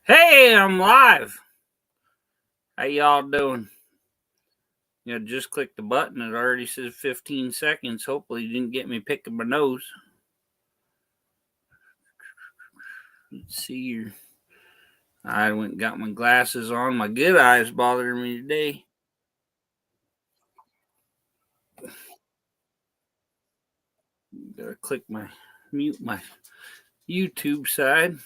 Hey, I'm live. How y'all doing? Just click the button. It already says 15 seconds. Hopefully you didn't get me picking my nose. Let's see here. I went and got my glasses on. My good eye's bothering me today. Gotta mute my YouTube side.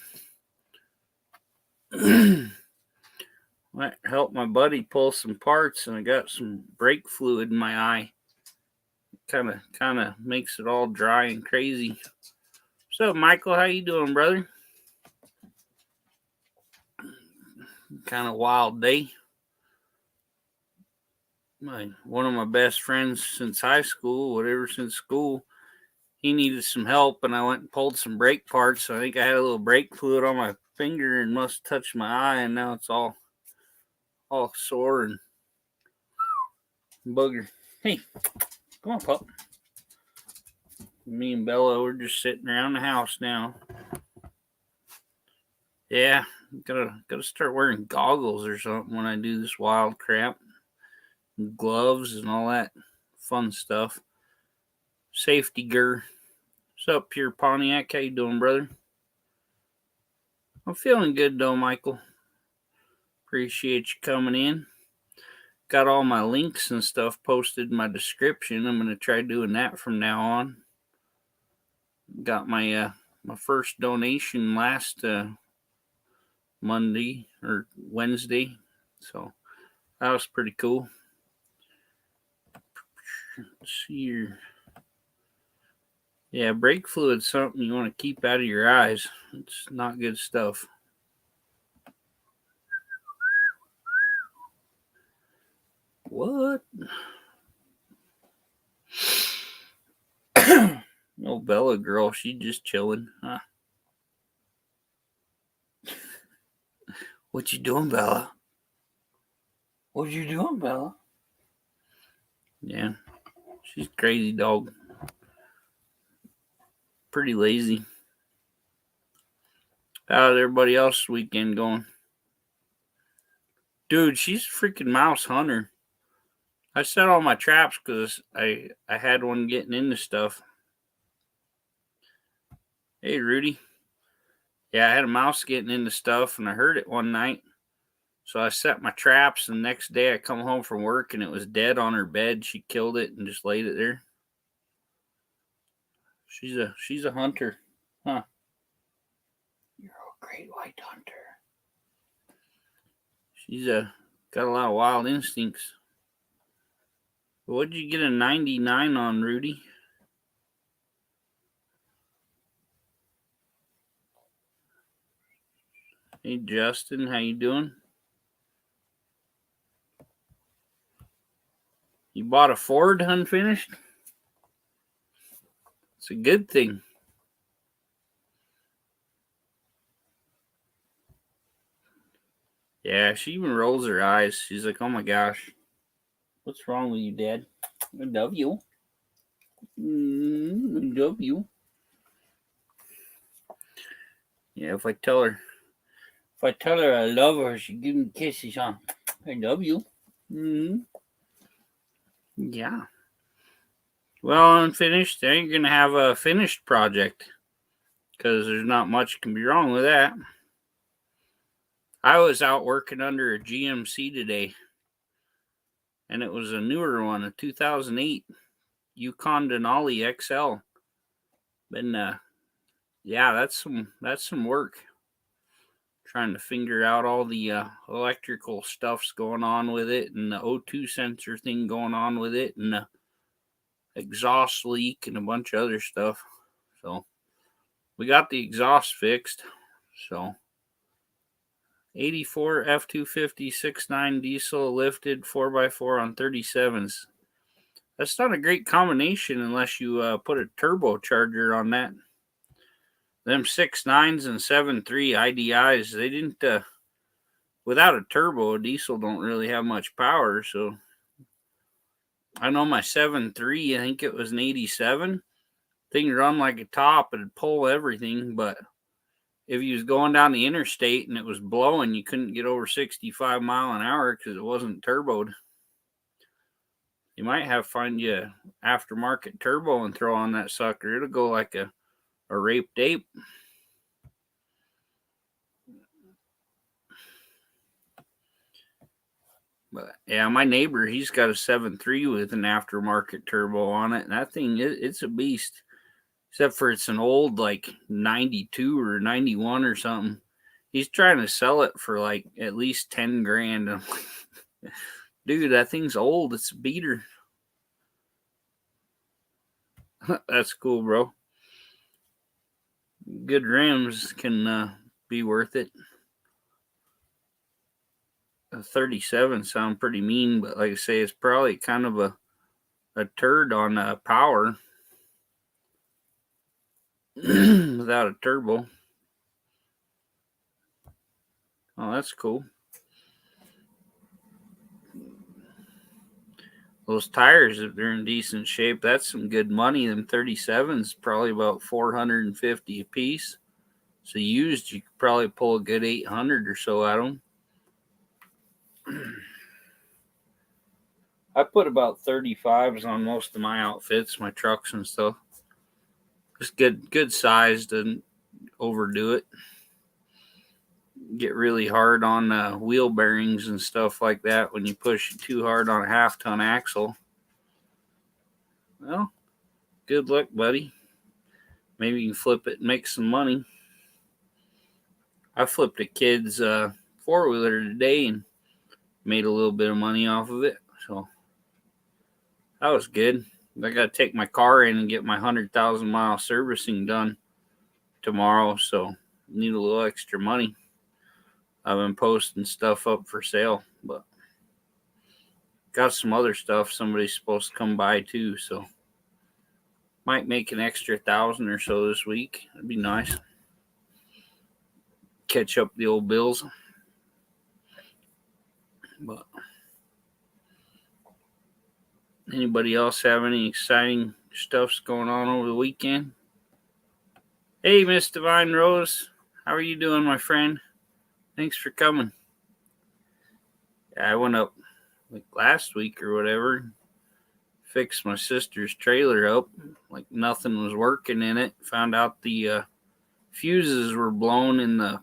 Might help my buddy pull some parts, and I got some brake fluid in my eye. Kind of makes it all dry and crazy. What's up, Michael? How you doing, brother? Kind of wild day. One of my best friends since high school, since school, he needed some help, and I went and pulled some brake parts. So I think I had a little brake fluid on my finger and must have touched my eye, and now it's all sore and booger. Hey, come on, pup. Me and Bella, we're just sitting around the house now. Yeah, gotta start wearing goggles or something when I do this wild crap. Gloves and all that fun stuff. Safety Grrr. What's up, Pure Pontiac? How you doing, brother? I'm feeling good though, Michael. Appreciate you coming in. Got all my links and stuff posted in my description. I'm gonna try doing that from now on. Got my first donation last Monday or Wednesday, so that was pretty cool. Let's see here. Yeah, brake fluid's something you want to keep out of your eyes. It's not good stuff. What? No Bella girl, she just chilling. Huh? What you doing, Bella? What you doing, Bella? Yeah, she's crazy dog. Pretty lazy. How's everybody else weekend going? Dude, she's a freaking mouse hunter. I set all my traps because I had one getting into stuff. Hey, Rudy. Yeah, I had a mouse getting into stuff, and I heard it one night. So I set my traps, and the next day I come home from work, and it was dead on her bed. She killed it and just laid it there. She's a hunter. Huh. You're a great white hunter. She's got a lot of wild instincts. What'd you get a 99 on, Rudy? Hey, Justin, how you doing? You bought a Ford unfinished? It's a good thing. Yeah, she even rolls her eyes. She's like, oh my gosh. What's wrong with you, Dad? I love you. I love you. Yeah, if I tell her I love her, she give me kisses, huh? I love you. Mm-hmm. Yeah. Well, unfinished. I ain't gonna have a finished project because there's not much can be wrong with that. I was out working under a GMC today, and it was a newer one, a 2008 Yukon Denali XL. Been yeah, that's some work. Trying to figure out all the electrical stuff's going on with it, and the O2 sensor thing going on with it, and the exhaust leak, and a bunch of other stuff. So we got the exhaust fixed. So 84 F250 6.9 diesel lifted 4x4 on 37s. That's not a great combination unless you put a turbocharger on that. Them 6.9s and 7.3 IDIs, they didn't, without a turbo, a diesel don't really have much power. So I know my 7.3, I think it was an 87. Thing run like a top, it'd pull everything, but if you was going down the interstate and it was blowing, you couldn't get over 65 mile an hour because it wasn't turboed. You might have to find you an aftermarket turbo and throw on that sucker. It'll go like a raped ape. But yeah, my neighbor, he's got a 7.3 with an aftermarket turbo on it, and that thing, it's a beast. Except for it's an old, like, 92 or 91 or something. He's trying to sell it for, like, at least 10 grand. I'm like, dude, that thing's old. It's a beater. That's cool, bro. Good rims can be worth it. A 37 sound pretty mean, but like I say, it's probably kind of a turd on power without a turbo. Oh, that's cool. Those tires, if they're in decent shape, that's some good money. Them 37s probably about $450 a piece. So used, you could probably pull a good 800 or so out of them. I put about 35s on most of my outfits, my trucks and stuff. Just good size, doesn't overdo it. Get really hard on wheel bearings and stuff like that when you push it too hard on a half-ton axle. Well, good luck, buddy. Maybe you can flip it and make some money. I flipped a kid's four-wheeler today and made a little bit of money off of it. So that was good. I got to take my car in and get my 100,000 mile servicing done tomorrow. So need a little extra money. I've been posting stuff up for sale, but got some other stuff somebody's supposed to come by too. So might make an extra 1,000 or so this week. That'd be nice. Catch up the old bills. But anybody else have any exciting stuffs going on over the weekend? Hey, Miss Divine Rose, how are you doing, my friend? Thanks for coming. Yeah, I went up like last week or whatever, fixed my sister's trailer up, like nothing was working in it. Found out the fuses were blown in the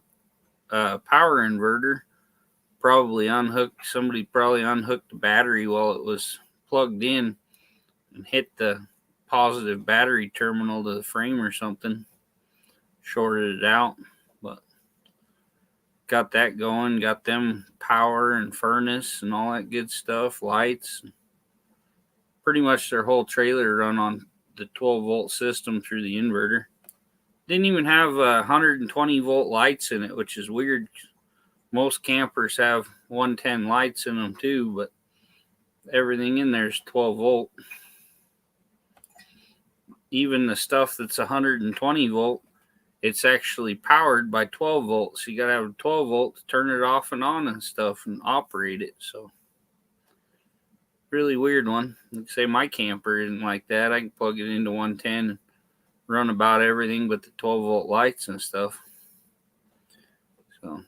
power inverter. Somebody probably unhooked the battery while it was plugged in and hit the positive battery terminal to the frame or something. Shorted it out, but got that going, got them power and furnace and all that good stuff, lights. Pretty much their whole trailer run on the 12-volt system through the inverter. Didn't even have 120-volt lights in it, which is weird. Most campers have 110 lights in them too, but everything in there is 12-volt. Even the stuff that's 120-volt, it's actually powered by 12 volts. So you got to have a 12 volt to turn it off and on and stuff and operate it. So really weird one. Like say my camper isn't like that. I can plug it into 110 and run about everything but the 12 volt lights and stuff. So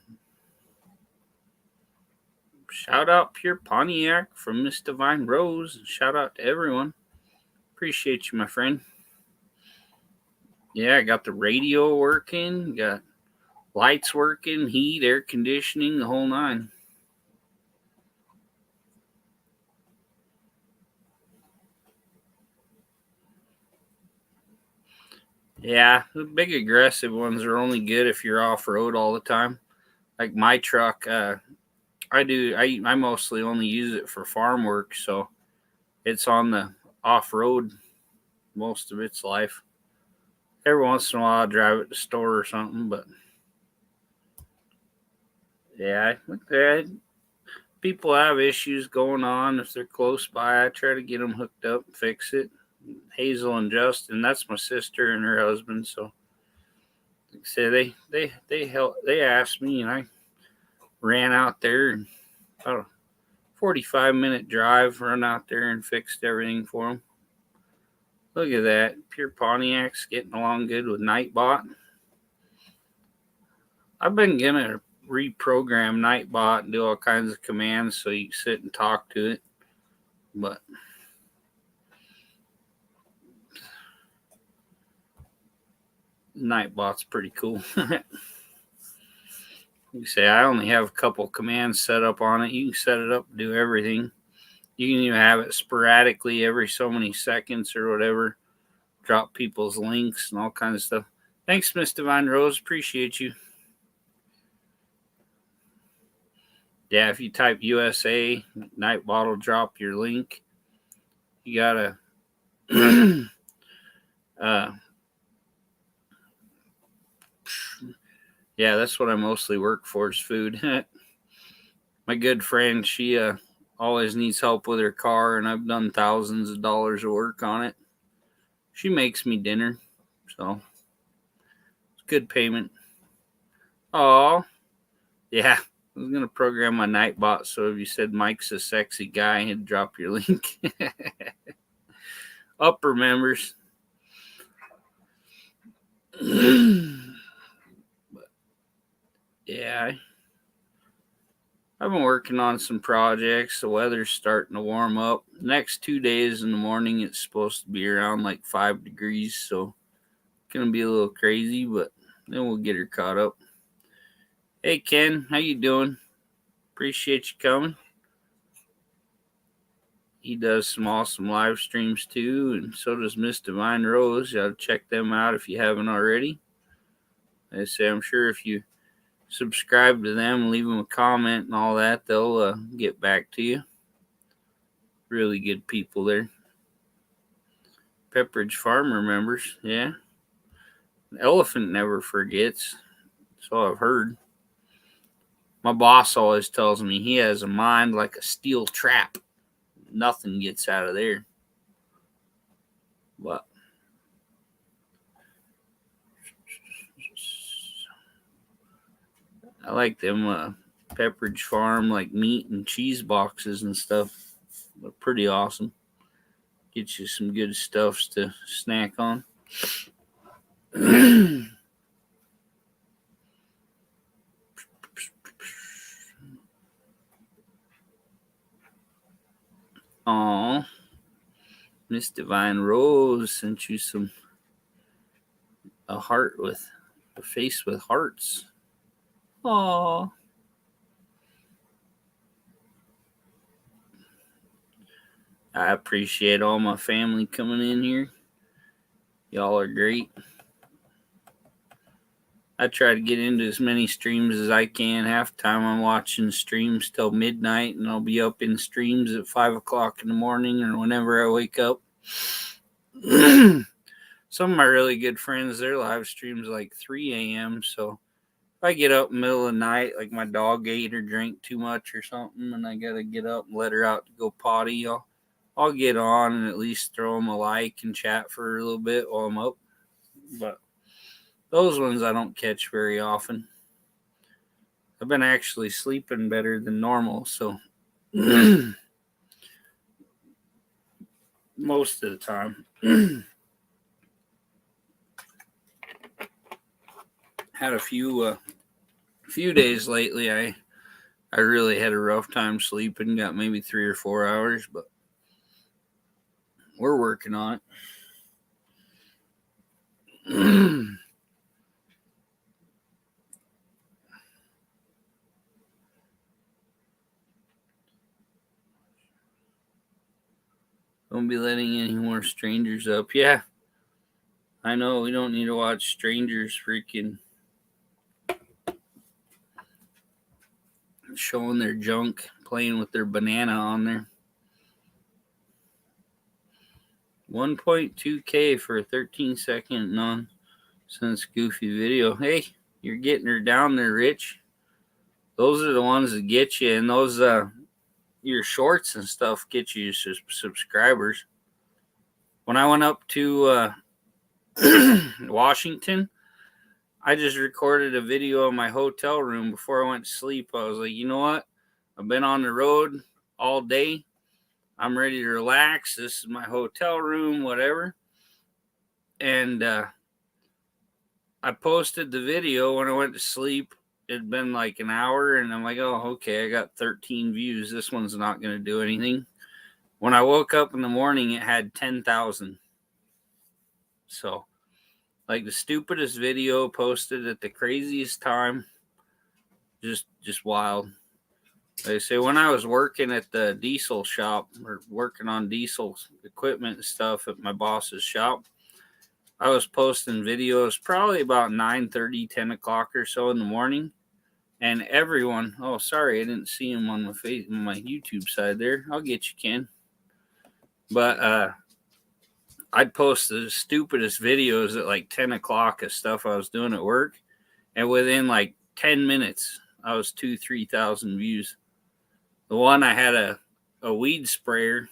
shout out Pure Pontiac from Miss Divine Rose. Shout out to everyone. Appreciate you, my friend. Yeah, I got the radio working, got lights working, heat, air conditioning, the whole nine. Yeah, the big aggressive ones are only good if you're off-road all the time. Like my truck, I mostly only use it for farm work, so it's on the off-road most of its life. Every once in a while I drive it to the store or something, but yeah, people have issues going on. If they're close by, I try to get them hooked up and fix it. Hazel and Justin, that's my sister and her husband, so like I say they asked me and I ran out there and about a 45-minute drive, run out there and fixed everything for them. Look at that. Pure Pontiac's getting along good with Nightbot. I've been gonna reprogram Nightbot and do all kinds of commands so you can sit and talk to it, but Nightbot's pretty cool. You say I only have a couple commands set up on it. You can set it up to do everything. You can even have it sporadically every so many seconds or whatever. Drop people's links and all kinds of stuff. Thanks, Miss Divine Rose. Appreciate you. Yeah, if you type USA, Nightbot will drop your link. You gotta yeah, that's what I mostly work for is food. My good friend, she always needs help with her car, and I've done thousands of dollars of work on it. She makes me dinner, so it's good payment. Oh, yeah. I was gonna program my Nightbot, so if you said Mike's a sexy guy, he'd drop your link. Upper members. But yeah, I've been working on some projects. The weather's starting to warm up. Next 2 days in the morning, it's supposed to be around like 5 degrees, so it's gonna be a little crazy, but then we'll get her caught up. Hey Ken, how you doing? Appreciate you coming. He does some awesome live streams too, and so does Miss Divine Rose. You ought to check them out if you haven't already. I say I'm sure if you subscribe to them, leave them a comment and all that, they'll get back to you. Really good people there. Pepperidge Farmer members, yeah. An elephant never forgets, so I've heard. My boss always tells me he has a mind like a steel trap. Nothing gets out of there. But I like them Pepperidge Farm like meat and cheese boxes and stuff. They're pretty awesome. Get you some good stuffs to snack on. Aw, Miss Divine Rose sent you a heart with a face with hearts. Aw. I appreciate all my family coming in here. Y'all are great. I try to get into as many streams as I can. Half the time I'm watching streams till midnight, and I'll be up in streams at 5 o'clock in the morning or whenever I wake up. Some of my really good friends, their live streams like 3 a.m. So if I get up in the middle of the night, like my dog ate or drank too much or something, and I got to get up and let her out to go potty, I'll get on and at least throw them a like and chat for a little bit while I'm up. But those ones I don't catch very often. I've been actually sleeping better than normal, so most of the time. Had a few days lately I really had a rough time sleeping, got maybe 3 or 4 hours, but we're working on it. Don't be letting any more strangers up. Yeah, I know, we don't need to watch strangers freaking showing their junk, playing with their banana on there. 1.2K for a 13-second nonsense goofy video. Hey, you're getting her down there, Rich. Those are the ones that get you, and those your shorts and stuff get you subscribers. When I went up to Washington, I just recorded a video of my hotel room before I went to sleep. I was like, you know what? I've been on the road all day. I'm ready to relax. This is my hotel room, whatever. And I posted the video when I went to sleep it'd been like an hour, and I'm like, oh, okay, I got 13 views. This one's not going to do anything. When I woke up in the morning, it had 10,000. So, like, the stupidest video posted at the craziest time. Just wild. They say when I was working at the diesel shop, or working on diesel equipment and stuff at my boss's shop, I was posting videos probably about 9:30, 10 o'clock or so in the morning. And everyone, oh, sorry, I didn't see him on my YouTube side there. I'll get you, Ken. But I'd post the stupidest videos at like 10 o'clock of stuff I was doing at work. And within like 10 minutes, I was 3,000 views. The one I had a weed sprayer,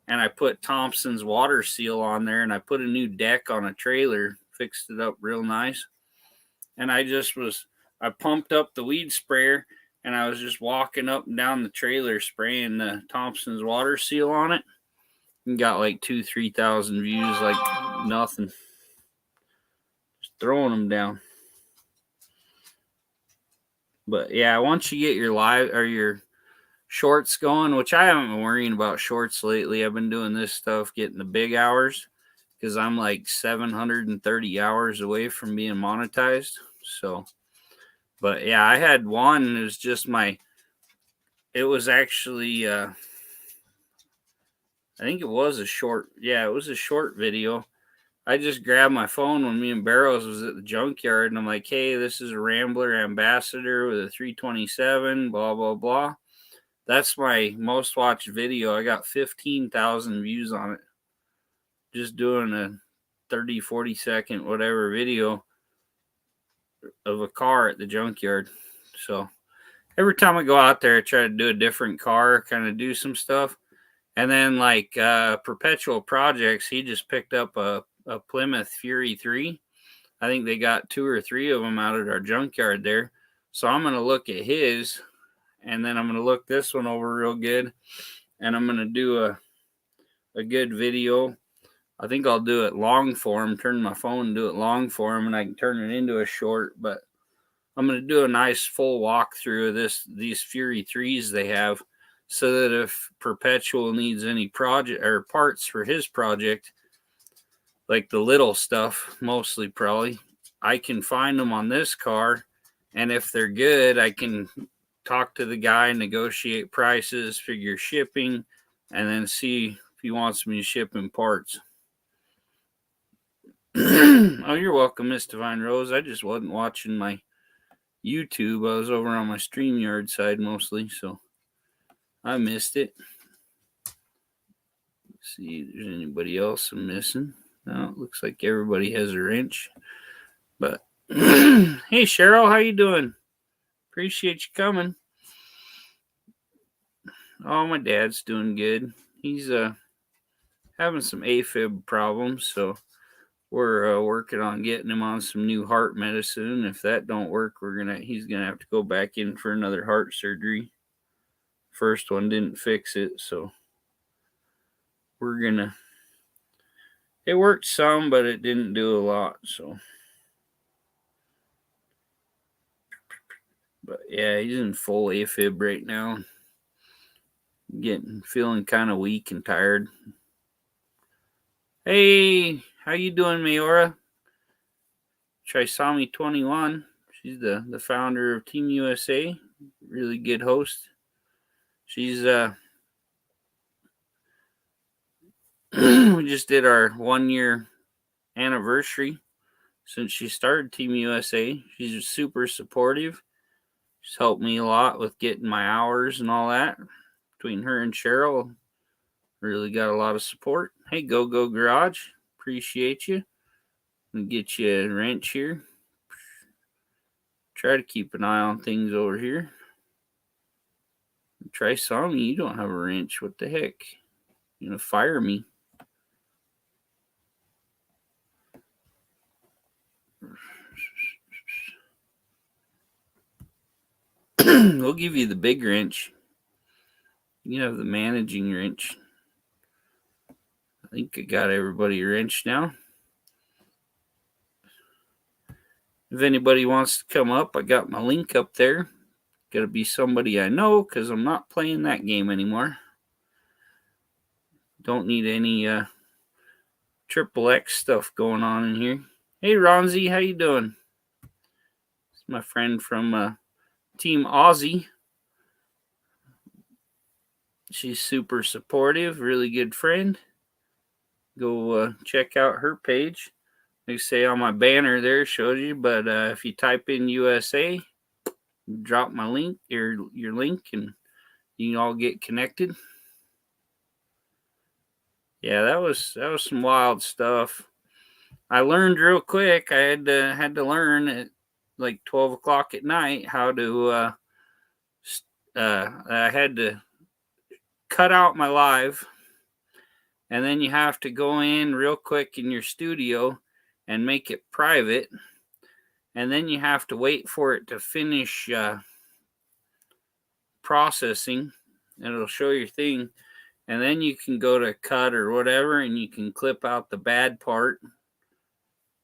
and I put Thompson's water seal on there, and I put a new deck on a trailer, fixed it up real nice. And I pumped up the weed sprayer, and I was just walking up and down the trailer spraying the Thompson's water seal on it. And got like 3,000 views, like nothing. Just throwing them down. But yeah, once you get your live or your shorts going, which I haven't been worrying about shorts lately. I've been doing this stuff, getting the big hours, because I'm like 730 hours away from being monetized. So, but yeah, I had one. It was just it was actually, I think it was a short. Yeah, it was a short video. I just grabbed my phone when me and Barrows was at the junkyard, and I'm like, hey, this is a Rambler Ambassador with a 327, blah, blah, blah. That's my most watched video. I got 15,000 views on it. Just doing a 30, 40 second, whatever video of a car at the junkyard. So every time I go out there, I try to do a different car, kind of do some stuff. And then like Perpetual Projects, he just picked up a Plymouth Fury 3. I think they got 2 or 3 of them out at our junkyard there. So I'm going to look at his, and then I'm going to look this one over real good, and I'm going to do a good video. I think I'll do it long form, turn my phone and do it long form, and I can turn it into a short. But I'm going to do a nice full walkthrough of these Fury 3s they have, so that if Perpetual needs any project or parts for his project, like the little stuff, mostly probably, I can find them on this car. And if they're good, I can talk to the guy, negotiate prices, figure shipping, and then see if he wants me to ship him parts. Oh, you're welcome, Miss Divine Rose. I just wasn't watching my YouTube. I was over on my StreamYard side mostly, so I missed it. Let's see if there's anybody else I'm missing. No, it looks like everybody has a wrench. But hey, Cheryl, how you doing? Appreciate you coming. Oh, my dad's doing good. He's having some AFib problems, so we're working on getting him on some new heart medicine. If that don't work, he's gonna have to go back in for another heart surgery. First one didn't fix it, so it worked some, but it didn't do a lot. So, but yeah, he's in full AFib right now. Feeling kind of weak and tired. Hey, how you doing, Mayora? Trisami 21. She's the founder of Team USA. Really good host. She's we just did our 1 year anniversary since she started Team USA. She's super supportive. She's helped me a lot with getting my hours and all that. Between her and Cheryl, really got a lot of support. Hey, Go Garage, appreciate you. I'll get you a wrench here. Try to keep an eye on things over here. Try Sami, you don't have a wrench. What the heck? You're gonna fire me. We'll give you the big wrench. You have the managing wrench. I think I got everybody a wrench now. If anybody wants to come up, I got my link up there. Got to be somebody I know because I'm not playing that game anymore. Don't need any triple X stuff going on in here. Hey, Ronzi, how you doing? It's my friend from Team Aussie. She's super supportive, really good friend. Go check out her page. Like I say on my banner there, shows you. But if you type in USA, drop my link, your link, and you can all get connected. Yeah, that was some wild stuff. I learned real quick. I had to learn at like 12 o'clock at night how to. I had to cut out my live, and then you have to go in real quick in your studio and make it private, and then you have to wait for it to finish processing, and it'll show your thing, and then you can go to cut or whatever, and you can clip out the bad part,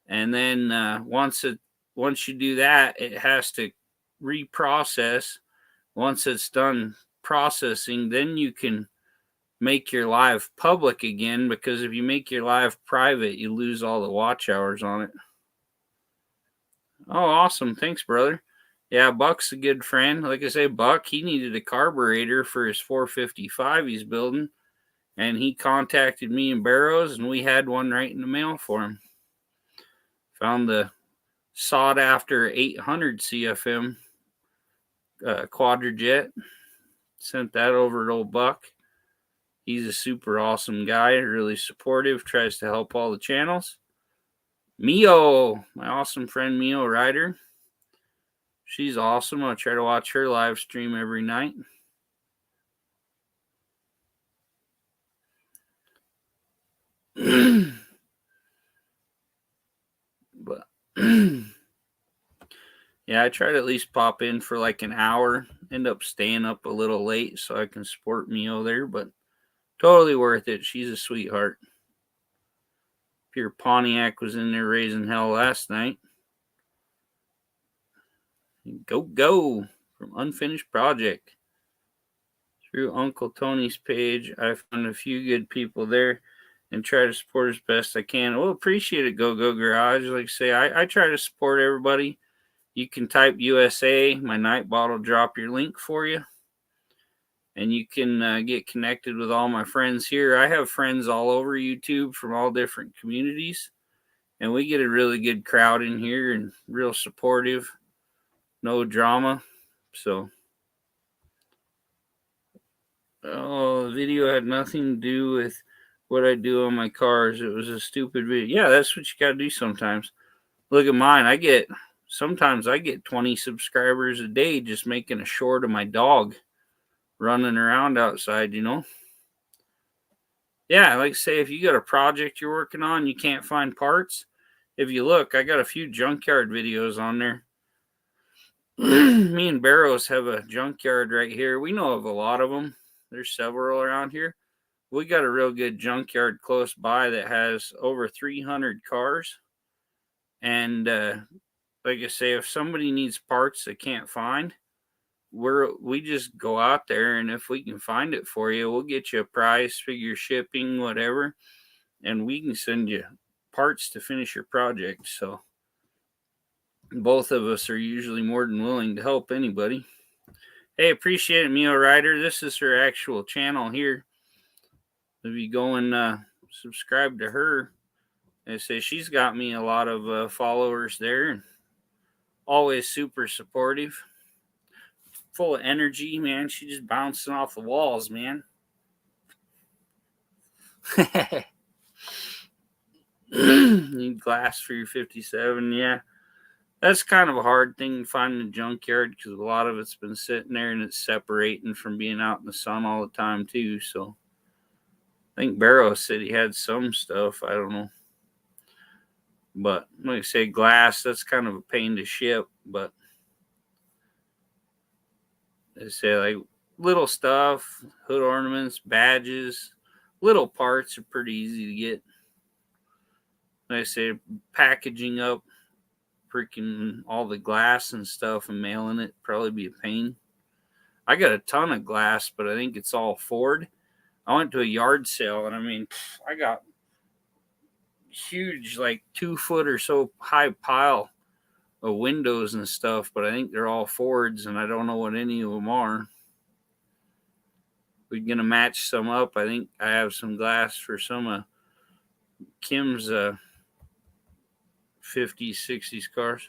and then once you do that, it has to reprocess. Once it's done processing, then you can make your live public again, because if you make your live private, you lose all the watch hours on it. Oh, awesome. Thanks, brother. Yeah, Buck's a good friend. Like I say, Buck, he needed a carburetor for his 455 he's building, and he contacted me and Barrows, and we had one right in the mail for him. Found the sought after 800 CFM quadrajet. Sent that over to old Buck. He's a super awesome guy, really supportive, tries to help all the channels. Mio, my awesome friend Mio Ryder. She's awesome. I'll try to watch her live stream every night. But yeah, I try to at least pop in for like an hour. End up staying up a little late so I can support Mio there, but totally worth it. She's a sweetheart. Pure Pontiac was in there raising hell last night. Go from Unfinished Project. Through Uncle Tony's page, I found a few good people there and try to support as best I can. Well, appreciate it, Go Garage. Like I say, I try to support everybody. You can type USA, my Nightbot will drop your link for you. And you can get connected with all my friends here. I have friends all over YouTube from all different communities. And we get a really good crowd in here and real supportive. No drama. So, the video had nothing to do with what I do on my cars. It was a stupid video. Yeah, that's what you got to do sometimes. Look at mine. Sometimes I get 20 subscribers a day just making a short of my dog running around outside, you know. Yeah, like I say, if you got a project you're working on, you can't find parts. If you look, I got a few junkyard videos on there. Me and Barrows have a junkyard right here. We know of a lot of them. There's several around here. We got a real good junkyard close by that has over 300 cars. And like I say, if somebody needs parts they can't find, we just go out there, and if we can find it for you, we'll get you a price, figure shipping, whatever, and we can send you parts to finish your project. So both of us are usually more than willing to help anybody. Hey, appreciate it, Mio Ryder. This is her actual channel here. If you go and subscribe to her, I say she's got me a lot of followers there. Always super supportive. Full of energy, man. She's just bouncing off the walls, man. Need glass for your 57, yeah. That's kind of a hard thing to find in the junkyard because a lot of it's been sitting there and it's separating from being out in the sun all the time too. So I think Barrow said he had some stuff. I don't know. But like I say, glass, that's kind of a pain to ship. But they say like little stuff, hood ornaments, badges, little parts are pretty easy to get. Like I say, packaging up freaking all the glass and stuff and mailing it probably be a pain. I got a ton of glass, but I think it's all Ford. I went to a yard sale, and I mean, I got huge, like 2 foot or so high pile of windows and stuff, but I think they're all Fords, and I don't know what any of them are. We're gonna match some up. I think I have some glass for some of Kim's 50s, 60s cars.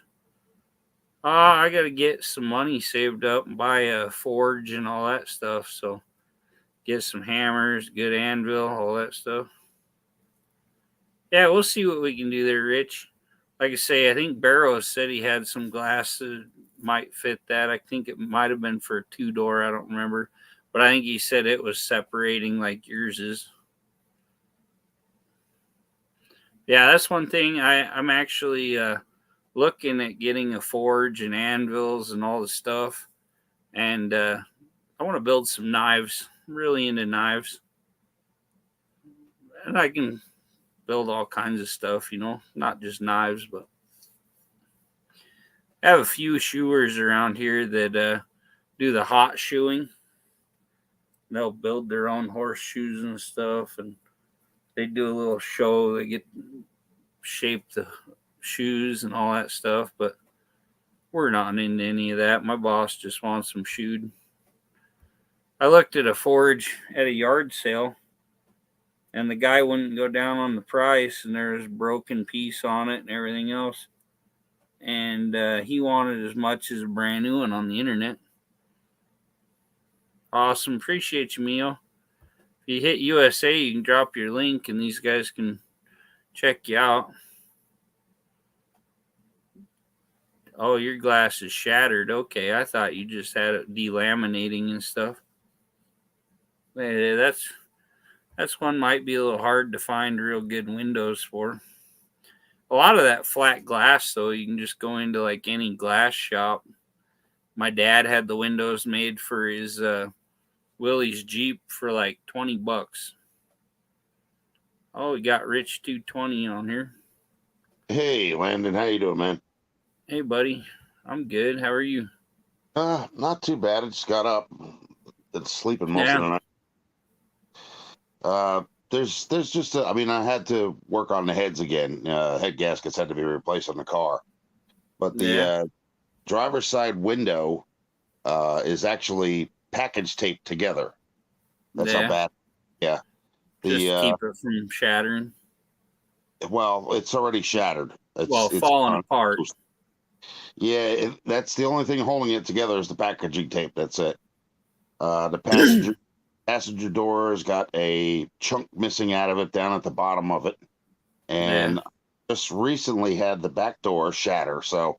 I gotta get some money saved up and buy a forge and all that stuff. So get some hammers, good anvil, all that stuff. Yeah, we'll see what we can do there, Rich. Like I say, I think Barrows said he had some glass that might fit that. I think it might have been for a 2-door. I don't remember. But I think he said it was separating like yours is. Yeah, that's one thing. I'm actually looking at getting a forge and anvils and all the stuff. And I want to build some knives. I'm really into knives. And I can build all kinds of stuff, not just knives, but I have a few shoers around here that do the hot shoeing. They'll build their own horseshoes and stuff, and they do a little show. They get shape the shoes and all that stuff, but we're not into any of that. My boss just wants them shoed. I looked at a forge at a yard sale, and the guy wouldn't go down on the price, and there was a broken piece on it and everything else. And he wanted as much as a brand new one on the internet. Awesome. Appreciate you, Mio. If you hit USA, you can drop your link, and these guys can check you out. Oh, your glass is shattered. Okay, I thought you just had it delaminating and stuff. Hey, that's one might be a little hard to find real good windows for. A lot of that flat glass, though, you can just go into like any glass shop. My dad had the windows made for his Willie's Jeep for like $20. Oh, we got Rich 220 on here. Hey, Landon, how you doing, man? Hey, buddy. I'm good. How are you? Not too bad. I just got up. Been sleeping most of Yeah. the night. There's just I mean, I had to work on the heads again. Head gaskets had to be replaced on the car, but the Yeah. driver's side window is actually package taped together. That's how Yeah. bad. Yeah. Just The to keep it from shattering. Well, it's already shattered. It's Falling apart. Yeah, that's the only thing holding it together is the packaging tape. That's it. The passenger door's got a chunk missing out of it down at the bottom of it, Yeah. and just recently had the back door shatter. So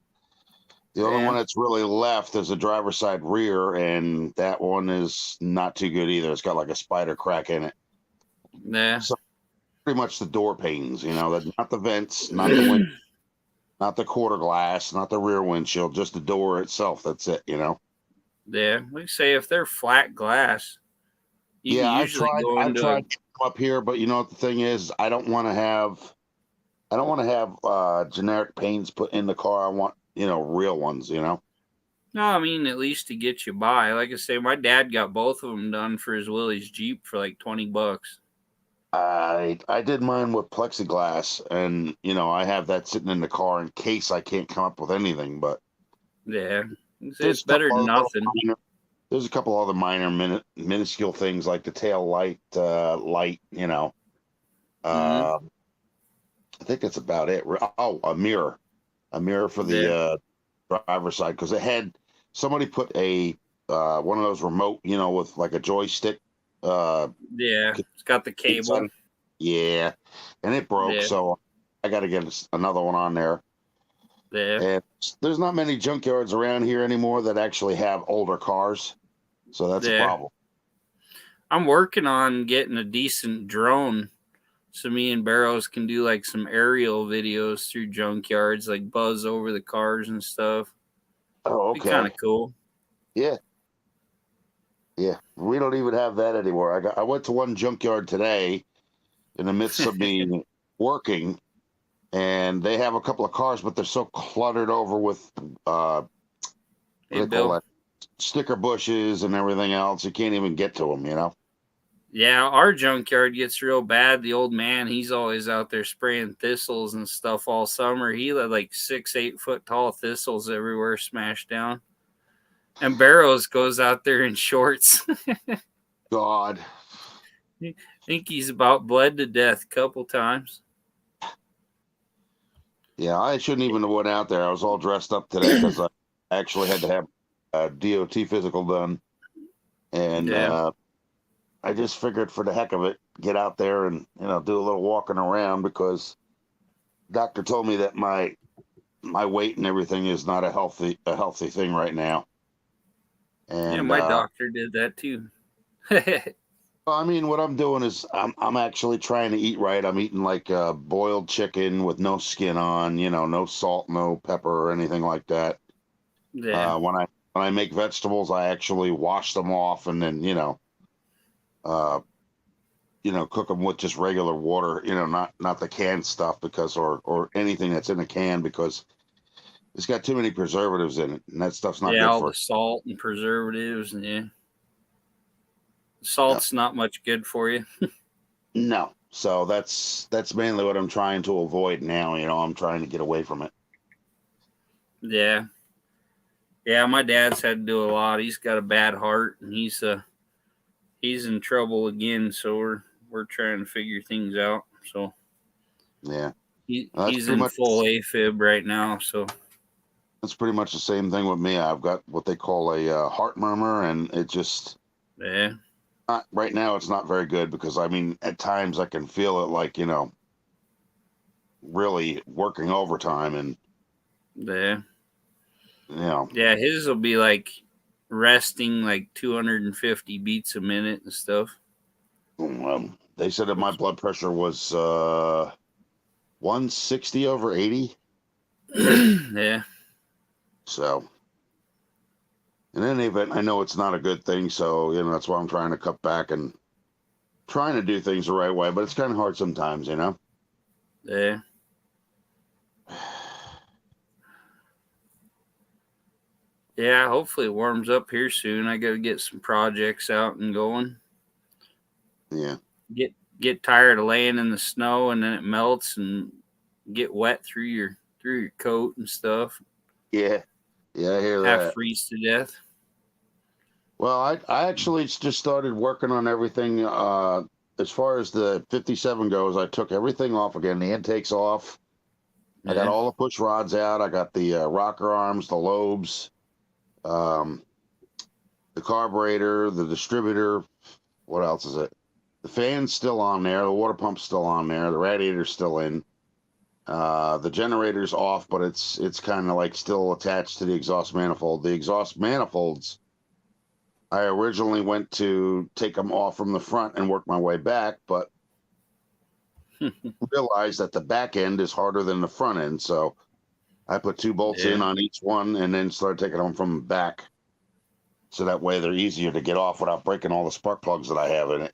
the only one Yeah. that's really left is the driver's side rear, and that one is not too good either. It's got like a spider crack in it. Yeah. So pretty much the door panes, not the vents, not the window, not the quarter glass, not the rear windshield, just the door itself. That's it. Yeah. Like I say, if they're flat glass, you can Yeah, usually go I've into a. tried up here, but you know what the thing is, I don't want to have generic paints put in the car. I want, real ones. No, I mean, at least to get you by. Like I say, my dad got both of them done for his Willie's Jeep for like $20. I did mine with plexiglass, and I have that sitting in the car in case I can't come up with anything. But Yeah. It's there's a better couple than other nothing. there's a couple other minuscule things like the tail light, light. Mm-hmm. I think that's about it. Oh, a mirror for Yeah. the driver's side, because it had somebody put a one of those remote, with like a joystick. Yeah. It's got the cable. Yeah, and it broke, Yeah. so I got to get another one on there. Yeah. And there's not many junkyards around here anymore that actually have older cars, so that's a Yeah. problem. I'm working on getting a decent drone so me and Barrows can do like some aerial videos through junkyards, like buzz over the cars and stuff. Oh, Be kind of okay. cool. Yeah, yeah. We don't even have that anymore. I went to one junkyard today in the midst of me working, and they have a couple of cars, but they're so cluttered over with what do Hey, they call Bill. that? Sticker bushes and everything else. You can't even get to them, you know? Yeah, our junkyard gets real bad. The old man, he's always out there spraying thistles and stuff all summer. He let like 6, 8 foot tall thistles everywhere smashed down. And Barrows goes out there in shorts. God. I think he's about bled to death a couple times. Yeah, I shouldn't even have went out there. I was all dressed up today because I actually had to have a DOT physical done, and Yeah, I just figured for the heck of it, get out there and do a little walking around because doctor told me that my weight and everything is not a healthy thing right now. yeah, And my doctor did that too. Yeah, well, I mean, what I'm doing is I'm actually trying to eat right. I'm eating like boiled chicken with no skin on, no salt, no pepper, or anything like that. When I make vegetables, I actually wash them off and then uh, cook them with just regular water. Not the canned stuff because or anything that's in a can because it's got too many preservatives in it, and that stuff's not good all for the salt and preservatives, and yeah, no. salt's not much good for you. No. So that's mainly what I'm trying to avoid now. I'm trying to get away from it. Yeah, yeah, my dad's had to do a lot. He's got a bad heart, and he's in trouble again. So we're trying to figure things out. So Yeah. That's he's pretty in much full AFib right now. So that's pretty much the same thing with me. I've got what they call a heart murmur, and it just yeah, right now it's not very good because I mean at times I can feel it like really working overtime and yeah, you know yeah. His will be like resting like 250 beats a minute and stuff. they said that my blood pressure was 160 over 80. Yeah, So in any event, I know it's not a good thing. So that's why I'm trying to cut back and trying to do things the right way. But it's kind of hard sometimes. yeah, yeah. Hopefully it warms up here soon. I got to get some projects out and going. Yeah. Get tired of laying in the snow and then it melts and get wet through your coat and stuff. Yeah. Yeah, I hear Half that. freeze to death. Well, I actually just started working on everything. As far as the 57 goes, I took everything off again. The intake's off. I got Yeah, all the push rods out. I got the rocker arms, the lobes, um, the carburetor, the distributor. What else is it? The fan's still on there. The water pump's still on there. The radiator's still in. The generator's off, but it's kind of like still attached to the exhaust manifold. The exhaust manifolds, I originally went to take them off from the front and work my way back, but realized that the back end is harder than the front end. So I put two bolts in yeah, on each one and then started taking them from the back. So that way they're easier to get off without breaking all the spark plugs that I have in it.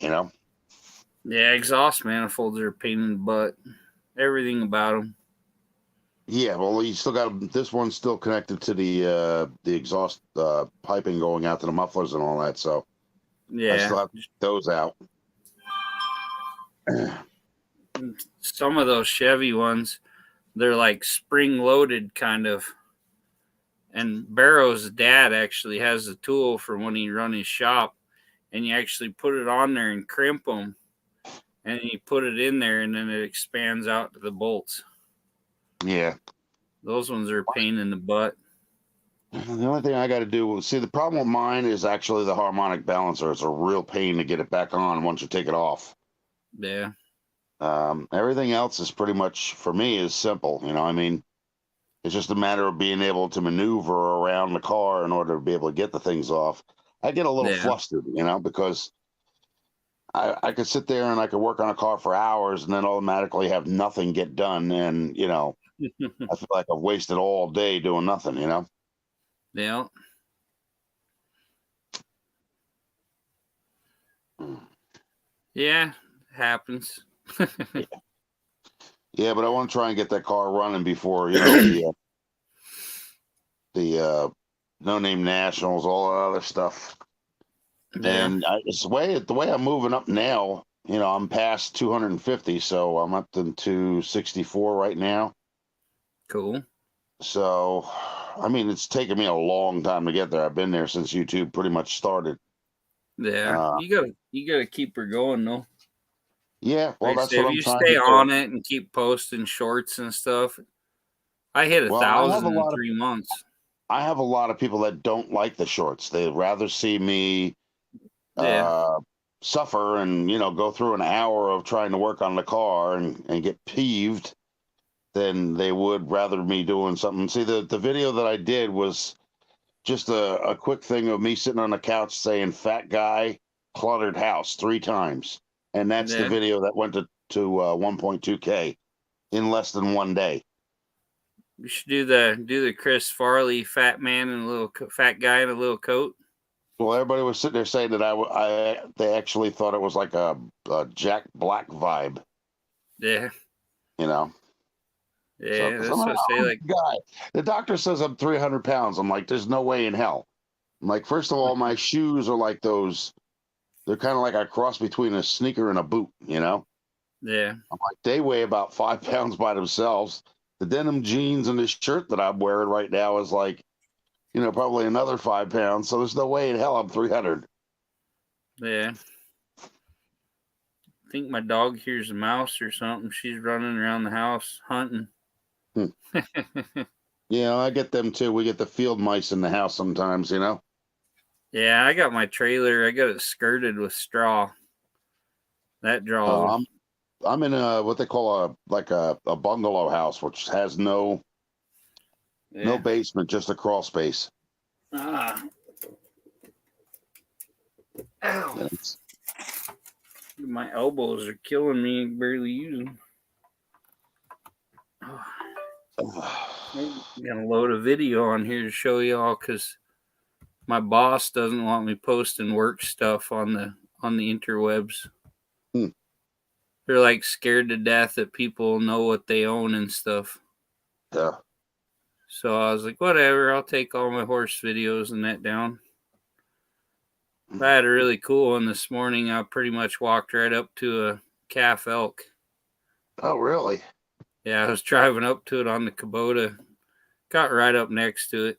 yeah. Exhaust manifolds are a pain in the butt. Everything about them. Yeah, well, you still got this one's still connected to the exhaust piping going out to the mufflers and all that. So I Yeah, still have to take those out. some of those Chevy ones, they're like spring loaded kind of. And Barrow's dad actually has a tool for when he run his shop, and you actually put it on there and crimp them, and you put it in there, and then it expands out to the bolts. Yeah. Those ones are a pain in the butt. The only thing I got to do, see, the problem with mine is actually the harmonic balancer. It's a real pain to get it back on once you take it off. Yeah, Everything else is pretty much, for me, is simple. I mean, it's just a matter of being able to maneuver around the car in order to be able to get the things off. I get a little yeah, flustered, because I could sit there and I could work on a car for hours and then automatically have nothing get done. And I feel like I've wasted all day doing nothing. yeah, Mm. yeah. Happens. Yeah. Yeah, but I want to try and get that car running before the no name nationals, all that other stuff. Yeah, And it's the way I'm moving up now. I'm past 250, so I'm up to 264 right now. cool. So, I mean, it's taken me a long time to get there. I've been there since YouTube pretty much started. Yeah, Uh, you gotta keep her going though. yeah, well, Like I that's say, what if I'm you trying to stay do. on it and keep posting shorts and stuff, I hit Well, 1,000 in 3 months. I have a lot of people that don't like the shorts. They'd rather see me Yeah, uh, suffer and go through an hour of trying to work on the car and get peeved than they would rather me doing something. See, the video that I did was just a quick thing of me sitting on the couch saying "fat guy, cluttered house" 3 times, and that's the yeah. video that went to 1.2K in less than one day. You should do the Chris Farley fat man and a little fat guy in a little coat. Well, everybody was sitting there saying that they actually thought it was like a Jack Black vibe, Yeah, you know. So, yeah. because I'm That's a what I say. huge Like, guy. The doctor says I'm 300 pounds. I'm like, there's no way in hell. I'm like, first of all, my shoes are like those. They're kind of like a cross between a sneaker and a boot, you know? yeah, I'm like, they weigh about 5 pounds by themselves. The denim jeans and this shirt that I'm wearing right now is like, probably another 5 pounds. So there's no way in hell I'm 300. yeah. I think my dog hears a mouse or something. She's running around the house hunting. Hmm. Yeah, I get them too. We get the field mice in the house sometimes, you know? Yeah, I got my trailer. I got it skirted with straw. That Uh, draws them. I'm I'm in what they call a bungalow house, which has no Yeah. basement, just a crawl space. Ah. Ow. And it's, My elbows are killing me. Barely use them. Oh, I'm gonna load a video on here to show y'all because my boss doesn't want me posting work stuff on the interwebs. hmm, They're like scared to death that people know what they own and stuff. yeah. So I was like, whatever, I'll take all my horse videos and that down. I had a really cool one this morning. I pretty much walked right up to a calf elk. Oh, really? Yeah, I was driving up to it on the Kubota. Got right up next to it.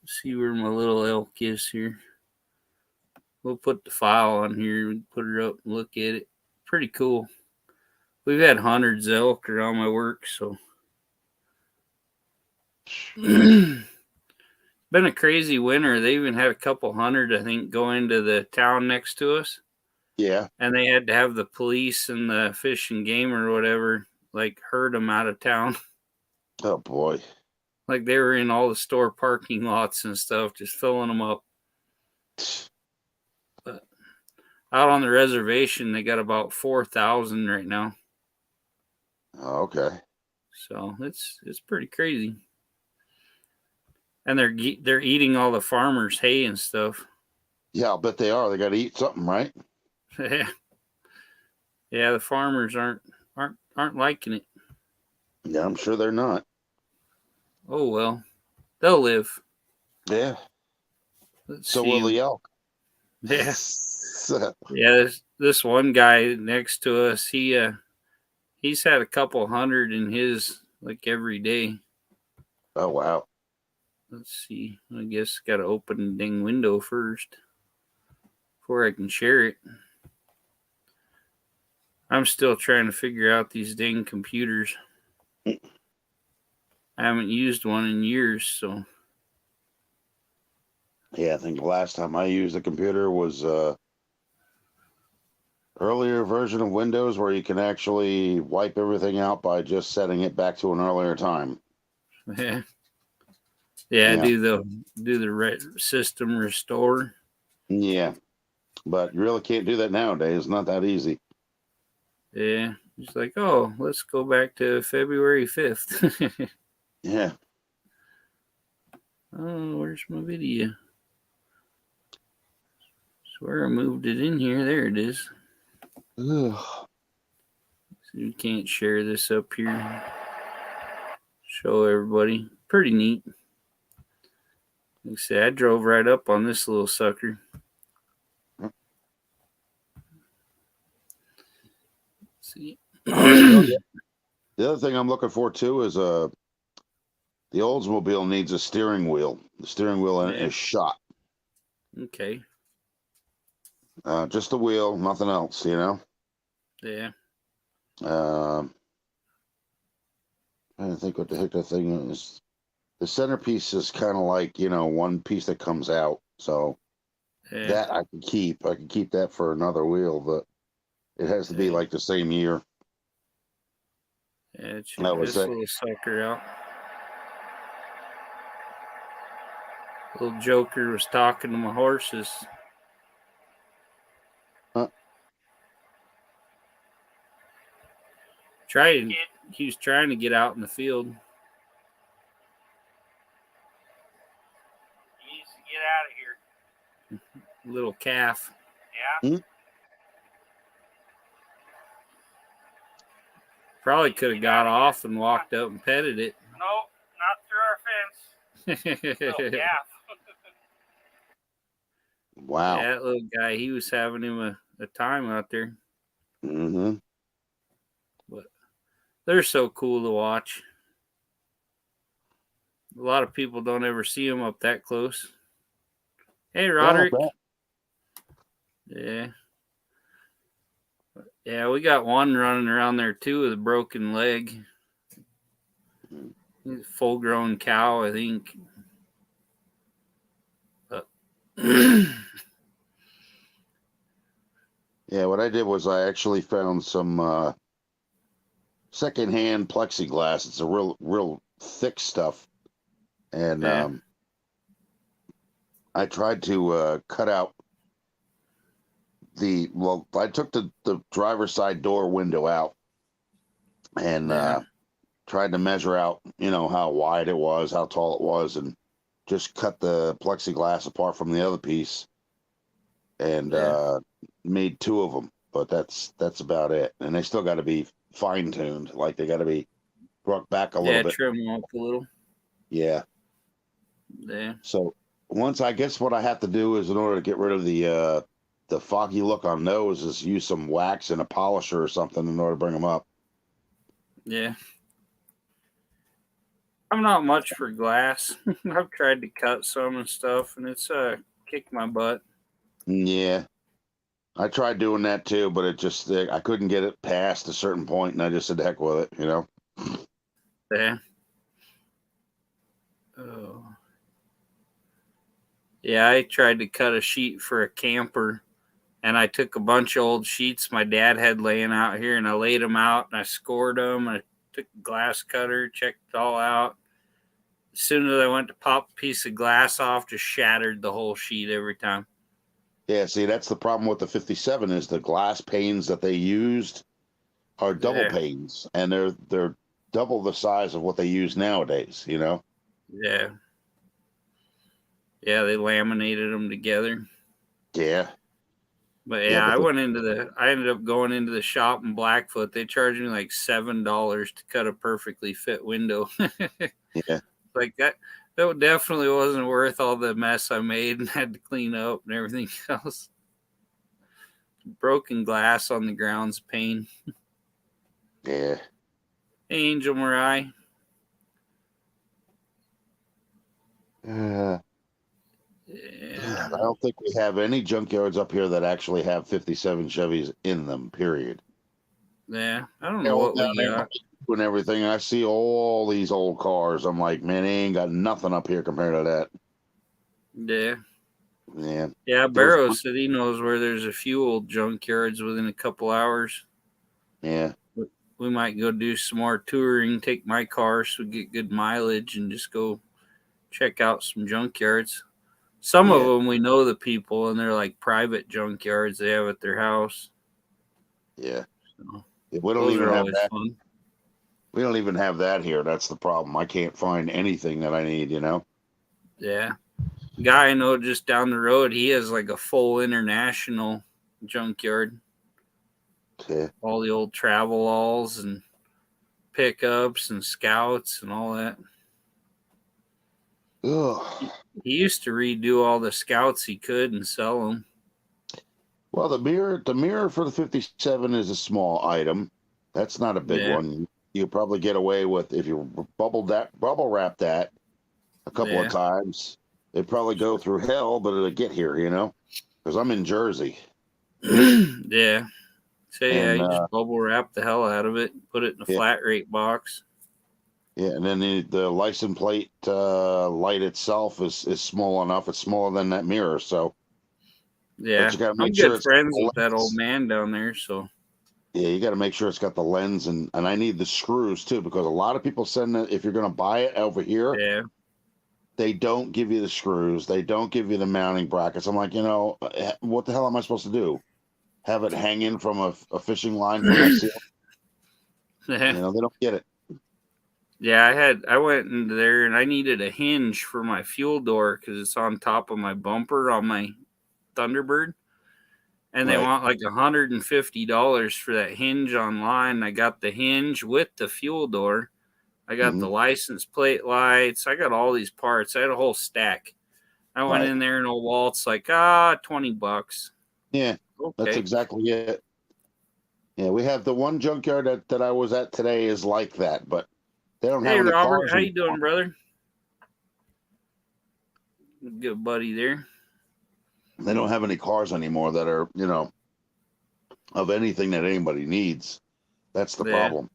See where my little elk is here. We'll put the file on here, put her up and look at it. Pretty cool. We've had hundreds of elk around my work, so been a crazy winter. They even had a couple hundred, I think, go into the town next to us, Yeah. and they had to have the police and the fish and game or whatever like herd them out of town. Oh boy. Like they were in all the store parking lots and stuff, just filling them up. But out on the reservation, they got about 4,000 right now. Oh, okay. So it's pretty crazy. And they're eating all the farmers' hay and stuff. Yeah, I'll bet they are. They got to eat something, right? Yeah, yeah. The farmers aren't liking it. Yeah, I'm sure they're not. Oh well, they'll live. Yeah. Let's So will see. the elk. Yeah, yeah. This one guy next to us, he's had a couple hundred in his like every day. Oh wow. Let's see. I guess got to open the dang window first before I can share it. I'm still trying to figure out these dang computers. I haven't used one in years, so Yeah, I think the last time I used a computer was earlier version of Windows where you can actually wipe everything out by just setting it back to an earlier time. yeah, yeah. Yeah. Do the system restore. Yeah. But you really can't do that nowadays. It's not that easy. Yeah, it's like, oh, let's go back to February 5th. Yeah. Oh, where's my video? Swear I moved it in here. There it is. Ugh. You can't share this up here. Show everybody. Pretty neat. Like I said, I drove right up on this little sucker. Let's see. The other thing I'm looking for too is the Oldsmobile needs a steering wheel. The steering wheel is shot. Okay. Just the wheel, nothing else, you know? Yeah. I don't think what the heck that thing is. The centerpiece is kind of like, you know, one piece that comes out. So that I can keep. I can keep that for another wheel, but it has to be like the same year. Yeah, check this little sucker out. Little Joker was talking to my horses. He was trying to get out in the field. He needs to get out of here. Little calf. Yeah. Probably could have got off and walked up and petted it. No, not through our fence. Little calf. Wow. Yeah, that little guy, he was having him a time out there. Mm-hmm. But they're so cool to watch. A lot of people don't ever see them up that close. Hey, Roderick. Yeah. Yeah, we got one running around there too with a broken leg. Full grown cow, I think. But yeah, what I did was I actually found some secondhand plexiglass. It's a real thick stuff. And I tried to cut out I took the driver's side door window out and tried to measure out, you know, how wide it was, how tall it was, and just cut the plexiglass apart from the other piece and made two of them. But that's about it. And they still got to be fine tuned. Like they got to be brought back a little bit. Yeah, trim them up a little. Yeah. Yeah. So I guess what I have to do is in order to get rid of the foggy look on those is use some wax and a polisher or something in order to bring them up. Yeah. I'm not much for glass. I've tried to cut some and stuff, and it's kicked my butt. Yeah. I tried doing that too, but it just I couldn't get it past a certain point, and I just said heck with it, you know. Yeah. Oh. Yeah, I tried to cut a sheet for a camper, and I took a bunch of old sheets my dad had laying out here, and I laid them out, and I scored them. I took a glass cutter, checked it all out. As soon as I went to pop a piece of glass off, just shattered the whole sheet every time. Yeah, see, that's the problem with the 57 is the glass panes that they used are double panes, and they're double the size of what they use nowadays, you know? Yeah. Yeah, they laminated them together. Yeah. But I ended up going into the shop in Blackfoot. They charged me like $7 to cut a perfectly fit window. Yeah. Like that definitely wasn't worth all the mess I made and had to clean up and everything else. Broken glass on the ground's pain. Yeah. Hey, Angel Marai. Yeah. I don't think we have any junkyards up here that actually have 57 Chevys in them, period. Yeah, I don't know what we got. And everything. I see all these old cars. I'm like, man, they ain't got nothing up here compared to that. Yeah. Yeah. Yeah, Barrow said he knows where there's a few old junkyards within a couple hours. Yeah. We might go do some more touring, take my car so we get good mileage and just go check out some junkyards. Some of them we know the people, and they're like private junkyards they have at their house. Yeah. So, we don't even have that. Fun. We don't even have that here. That's the problem. I can't find anything that I need, you know? Yeah. Guy I know just down the road, he has like a full international junkyard. Yeah. all the old travel alls and pickups and scouts and all that. Ugh. He used to redo all the scouts he could and sell them. Well, the mirror for the 57 is a small item. That's not a big Yeah, one. You probably get away with if you bubble wrap that a couple of yeah, times. It'd probably go through hell, but it'll get here, because I'm in Jersey. yeah. So yeah, And you just bubble wrap the hell out of it, put it in a yeah, flat rate box. yeah, and then the license plate light itself is small enough. It's smaller than that mirror, so but Yeah, you got to I'm make sure good it's got friends the with that old lens. man down there. So Yeah, you got to make sure it's got the lens, and I need the screws too, because a lot of people send that if you're going to buy it over here, yeah, they don't give you the screws, they don't give you the mounting brackets. I'm like, what the hell am I supposed to do? Have it hanging from a fishing line from my ceiling? yeah, They don't get it. yeah. I went into there and I needed a hinge for my fuel door because it's on top of my bumper on my Thunderbird, and they Right. want like $150 for that hinge online. I got the hinge with the fuel door. I got Hmm. the license plate lights. I got all these parts. I had a whole stack. I went Right. in there and old Walt's like, $20. Yeah, that's Okay. exactly it. Yeah, we have the one junkyard that I was at today is like that, but they don't have Hey any Robert, cars how you anymore. doing, brother? Good buddy there. They don't have any cars anymore that are, of anything that anybody needs. That's the Yeah. problem.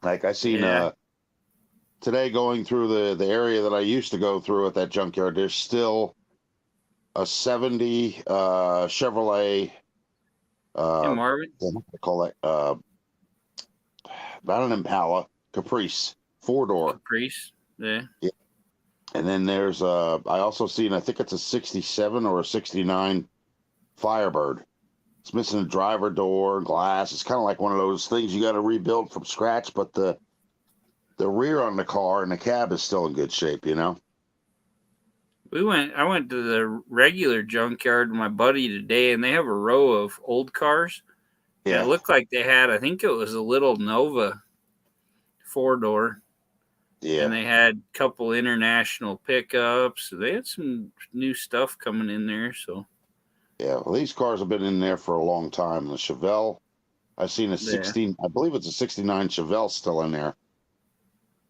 Like I seen Yeah. today going through the area that I used to go through at that junkyard, there's still a 70 Chevrolet Hey uh Marvin. what do I call that? Not an Impala, Caprice, 4-door. Caprice. Yeah. Yeah. And then there's I also seen, I think it's a 67 or a 69 Firebird. It's missing a driver door, glass. It's kind of like one of those things you got to rebuild from scratch, but the rear on the car and the cab is still in good shape. I went to the regular junkyard with my buddy today and they have a row of old cars. And it Yeah. looked like they had, I think it was a little Nova 4-door. And Yeah. they had a couple international pickups. So they had some new stuff coming in there. So Yeah. Well, these cars have been in there for a long time. The Chevelle, I've seen a yeah. 16, I believe it's a 69 Chevelle still in there,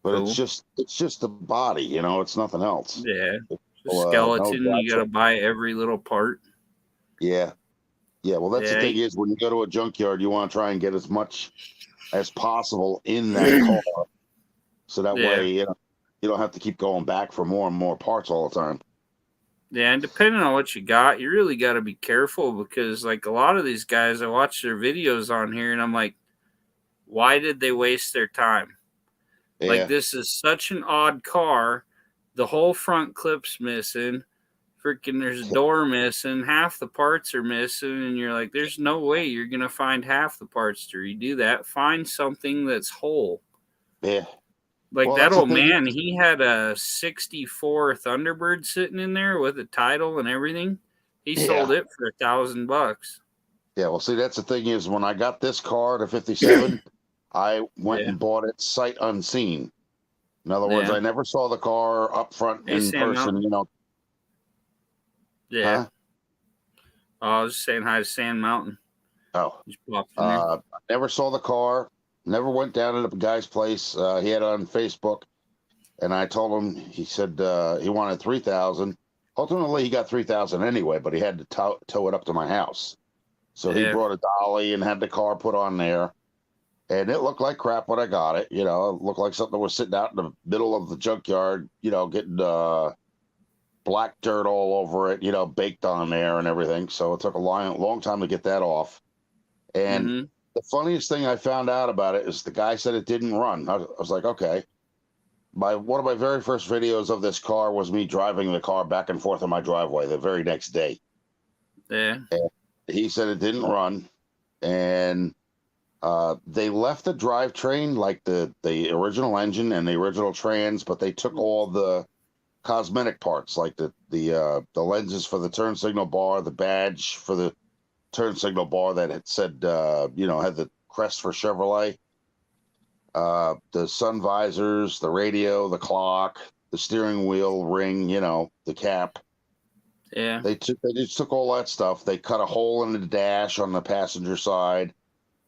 but it's Cool. just the body, it's nothing else. Yeah. The No skeleton, you gotta drivetrain. buy every little part. Yeah. Yeah. Well, that's the Yeah. thing is when you go to a junkyard, you want to try and get as much as possible in that car. So that Yeah. way, you don't have to keep going back for more and more parts all the time. Yeah, and depending on what you got, you really got to be careful because, like, a lot of these guys, I watch their videos on here and I'm like, why did they waste their time? Like, Yeah. this is such an odd car. The whole front clip's missing. Freaking, there's a door missing. Half the parts are missing. And you're like, there's no way you're going to find half the parts to redo that. Find something that's whole. Yeah. Like Well, that that's the old thing. man, he had a 64 Thunderbird sitting in there with a title and everything. He sold Yeah. it for $1,000. Yeah. Well, see, that's the thing is when I got this car, the 57, I went Yeah. and bought it sight unseen. In other words, Yeah. I never saw the car up front Hey, in Sand person, Mountain. Yeah. Huh? Oh, I was just saying hi to Sand Mountain. Oh, Just popped in there. I never saw the car, never went down to the guy's place. He had it on Facebook, and I told him, he said he wanted 3,000. Ultimately, he got 3,000 anyway, but he had to tow it up to my house. So he Yeah. brought a dolly and had the car put on there. And it looked like crap when I got it. It looked like something was sitting out in the middle of the junkyard, getting black dirt all over it, baked on there and everything. So it took a long time to get that off. And Mm-hmm. the funniest thing I found out about it is the guy said it didn't run. I was like, okay. One of my very first videos of this car was me driving the car back and forth in my driveway the very next day. Yeah. And he said it didn't run. And they left the drivetrain, like the original engine and the original trans, but they took all the cosmetic parts, like the lenses for the turn signal bar, the badge for the turn signal bar that had said, had the crest for Chevrolet. The sun visors, the radio, the clock, the steering wheel ring, the cap. Yeah. They just took all that stuff. They cut a hole in the dash on the passenger side.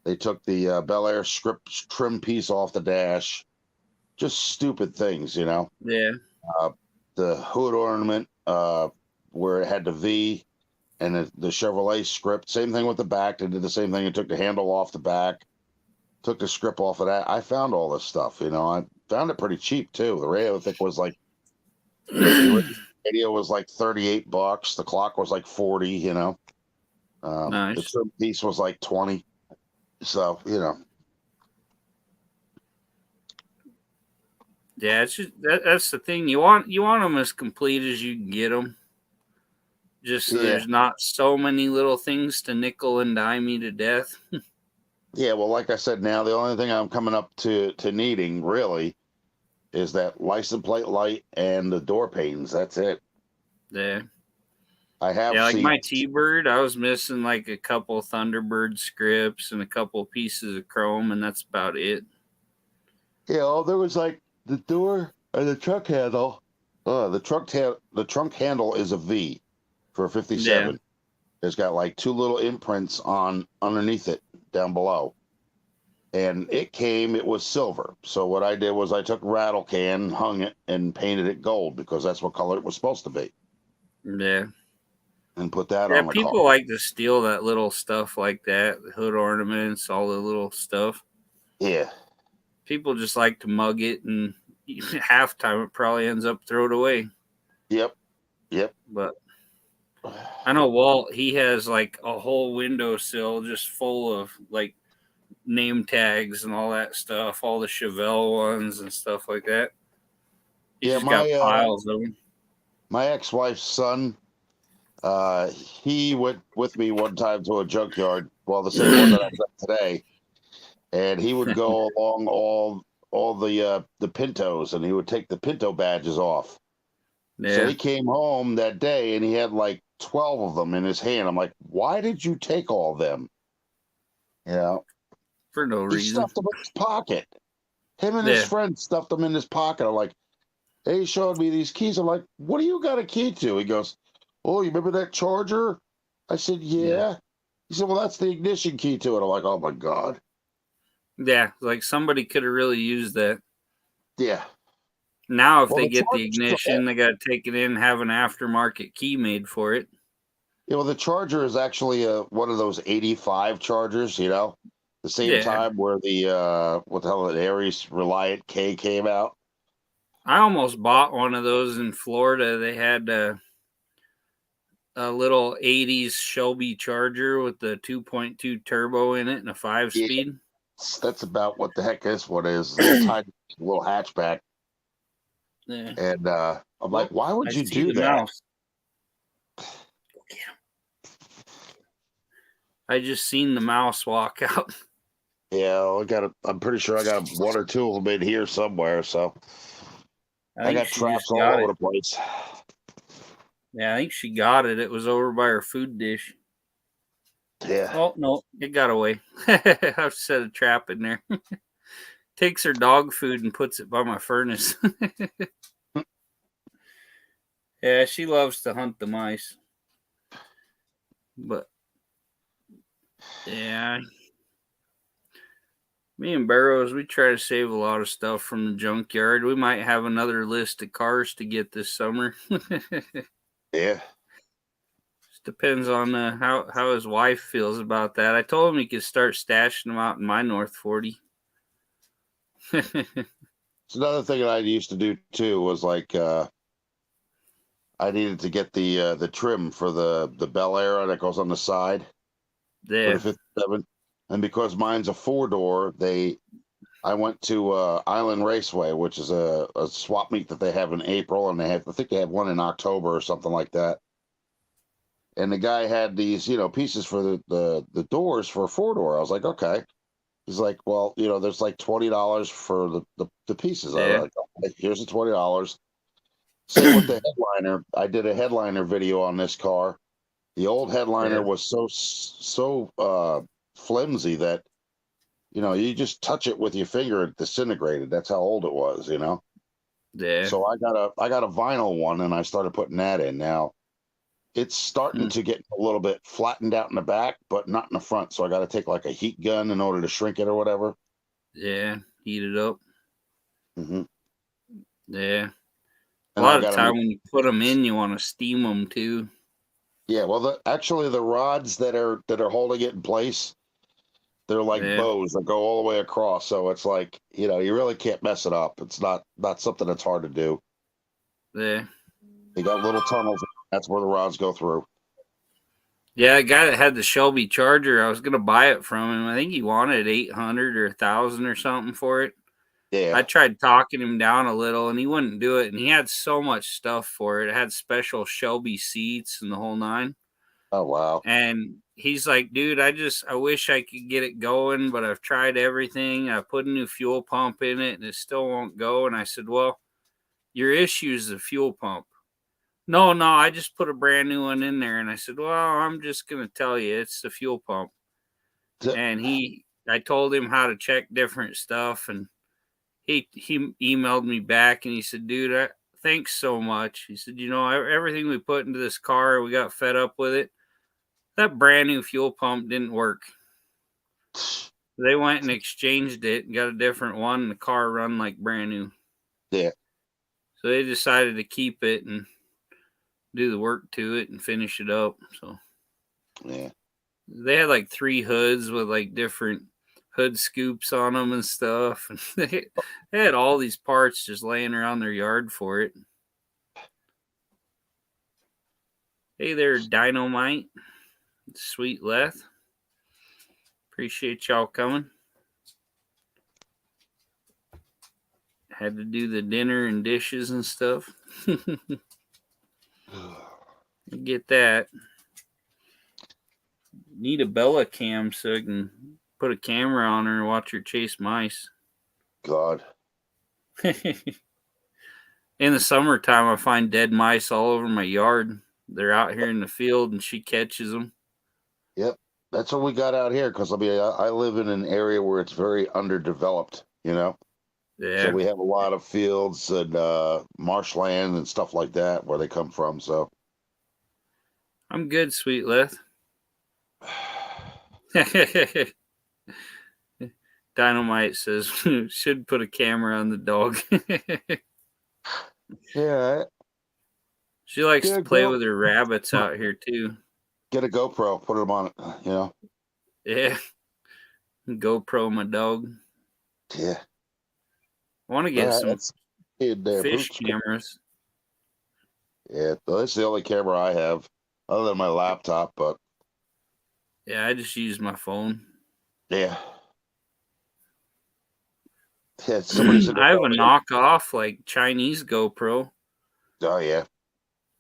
They took the Bel Air script trim piece off the dash. Just stupid things, Yeah. The hood ornament where it had the V and the Chevrolet script. Same thing with the back. They did the same thing. They took the handle off the back, took the script off of that. I found all this stuff. I found it pretty cheap too. The radio, I think, was like the radio was like $38. The clock was like 40. The Nice. trim piece was like 20. So Yeah, it's just that's the thing. You want them as complete as you can get them. Just so there's not so many little things to nickel and dime me to death. Yeah, well, like I said, now the only thing I'm coming up to needing really is that license plate light and the door panes. That's it. Yeah. I have like seen my T-Bird, I was missing like a couple Thunderbird scripts and a couple pieces of chrome, and that's about it. Yeah, there was like the door and the trunk handle. The trunk handle is a V for a 57. Yeah. It's got like two little imprints on underneath it down below. And it was silver. So what I did was I took rattle can, hung it, and painted it gold because that's what color it was supposed to be. Yeah. And put that on the people car. like to steal that little stuff like that, the hood ornaments, all the little stuff. Yeah. People just like to mug it, and half time it probably ends up thrown away. Yep. But I know Walt, he has like a whole windowsill just full of like name tags and all that stuff, all the Chevelle ones and stuff like that. He's just got piles of them. My ex-wife's son, he went with me one time to a junkyard, the same one that I was at today, and he would go along all the Pintos, and he would take the Pinto badges off. Yeah. So he came home that day, and he had like 12 of them in his hand. I'm like, why did you take all of them? For no reason. He stuffed them in his pocket. Him and his friend stuffed them in his pocket. I'm like, he showed me these keys. I'm like, what do you got a key to? He goes, oh, you remember that charger? I said, yeah. He said, well, that's the ignition key to it. I'm like, oh, my God. Yeah, like somebody could have really used that. Yeah. Now, if they get the ignition, they got to take it in and have an aftermarket key made for it. Yeah, well, the charger is actually one of those 85 chargers, the same time where the, what the hell, the Aries Reliant K came out. I almost bought one of those in Florida. They had a little 80s Shelby Charger with the 2.2 turbo in it and a 5-speed. Yeah, that's about what the heck this one is. It's a tiny little hatchback. Yeah. And I'm like, why would you do that? Mouse. I just seen the mouse walk out. Yeah, I'm pretty sure I got one or two of them in here somewhere. So I got traps all over the place. Yeah, I think she got it. It was over by her food dish. Yeah. Oh, no, it got away. I've set a trap in there. Takes her dog food and puts it by my furnace. Yeah, she loves to hunt the mice. But, yeah. Me and Barrows, we try to save a lot of stuff from the junkyard. We might have another list of cars to get this summer. Yeah. Just depends on how his wife feels about that. I told him he could start stashing them out in my North 40. It's another thing that I used to do too was like I needed to get the trim for the Bel Air that goes on the side. Yeah. For the 57. And because mine's a 4-door, I went to Island Raceway, which is a swap meet that they have in April, and I think they have one in October or something like that. And the guy had these, pieces for the doors for a 4-door. I was like, okay. He's like, well, there's like $20 for the pieces. Yeah. I was like, okay, here's the $20. Same with the headliner. I did a headliner video on this car, The old headliner Yeah. was so flimsy that you just touch it with your finger, it disintegrated. That's how old it was, Yeah. So I got a vinyl one, and I started putting that in. Now it's starting Hmm. to get a little bit flattened out in the back, but not in the front. So I got to take like a heat gun in order to shrink it or whatever. Yeah. Heat it up. hmm Yeah. A And I lot of got to time make when you put them in, you want to steam them too. Yeah. Well, actually the rods that are holding it in place, they're like Yeah. bows that go all the way across. So it's like you really can't mess it up. It's not something that's hard to do. Yeah. They got little tunnels. That's where the rods go through. Yeah, the guy that had the Shelby Charger, I was gonna buy it from him. I think he wanted 800 or 1,000 or something for it. Yeah. I tried talking him down a little, and he wouldn't do it. And he had so much stuff for it. It had special Shelby seats and the whole nine. Oh wow. And he's like, dude, I wish I could get it going, but I've tried everything. I put a new fuel pump in it, and it still won't go. And I said, well, your issue is the fuel pump. No, no, I just put a brand new one in there. And I said, well, I'm just gonna tell you, it's the fuel pump. And I told him how to check different stuff, and he emailed me back, and he said, dude, thanks so much. He said, everything we put into this car, we got fed up with it. That brand new fuel pump didn't work. They went and exchanged it and got a different one, and the car run like brand new. Yeah. So they decided to keep it and do the work to it and finish it up. So Yeah. they had like 3 hoods with like different hood scoops on them and stuff. And they had all these parts just laying around their yard for it. Hey there, Dynamite. Sweet Leth. Appreciate y'all coming. Had to do the dinner and dishes and stuff. Get that. Need a Bella cam so I can put a camera on her and watch her chase mice. God. In the summertime, I find dead mice all over my yard. They're out here in the field, and she catches them. Yep. That's what we got out here, because I live in an area where it's very underdeveloped, So Yeah, we have a lot of fields and marshland and stuff like that where they come from. So I'm good, Sweet Leth. Dynamite says should put a camera on the dog. yeah, She likes get to a play Go with her rabbits out here too. get a GoPro, put them on it. Yeah, GoPro my dog. Yeah. I want to All get right, some that's in there. fish Poops. cameras. Yeah, that's the only camera I have, other than my laptop. But Yeah, I just use my phone. yeah, yeah. Somebody said, I have a knockoff like Chinese GoPro. "Oh yeah,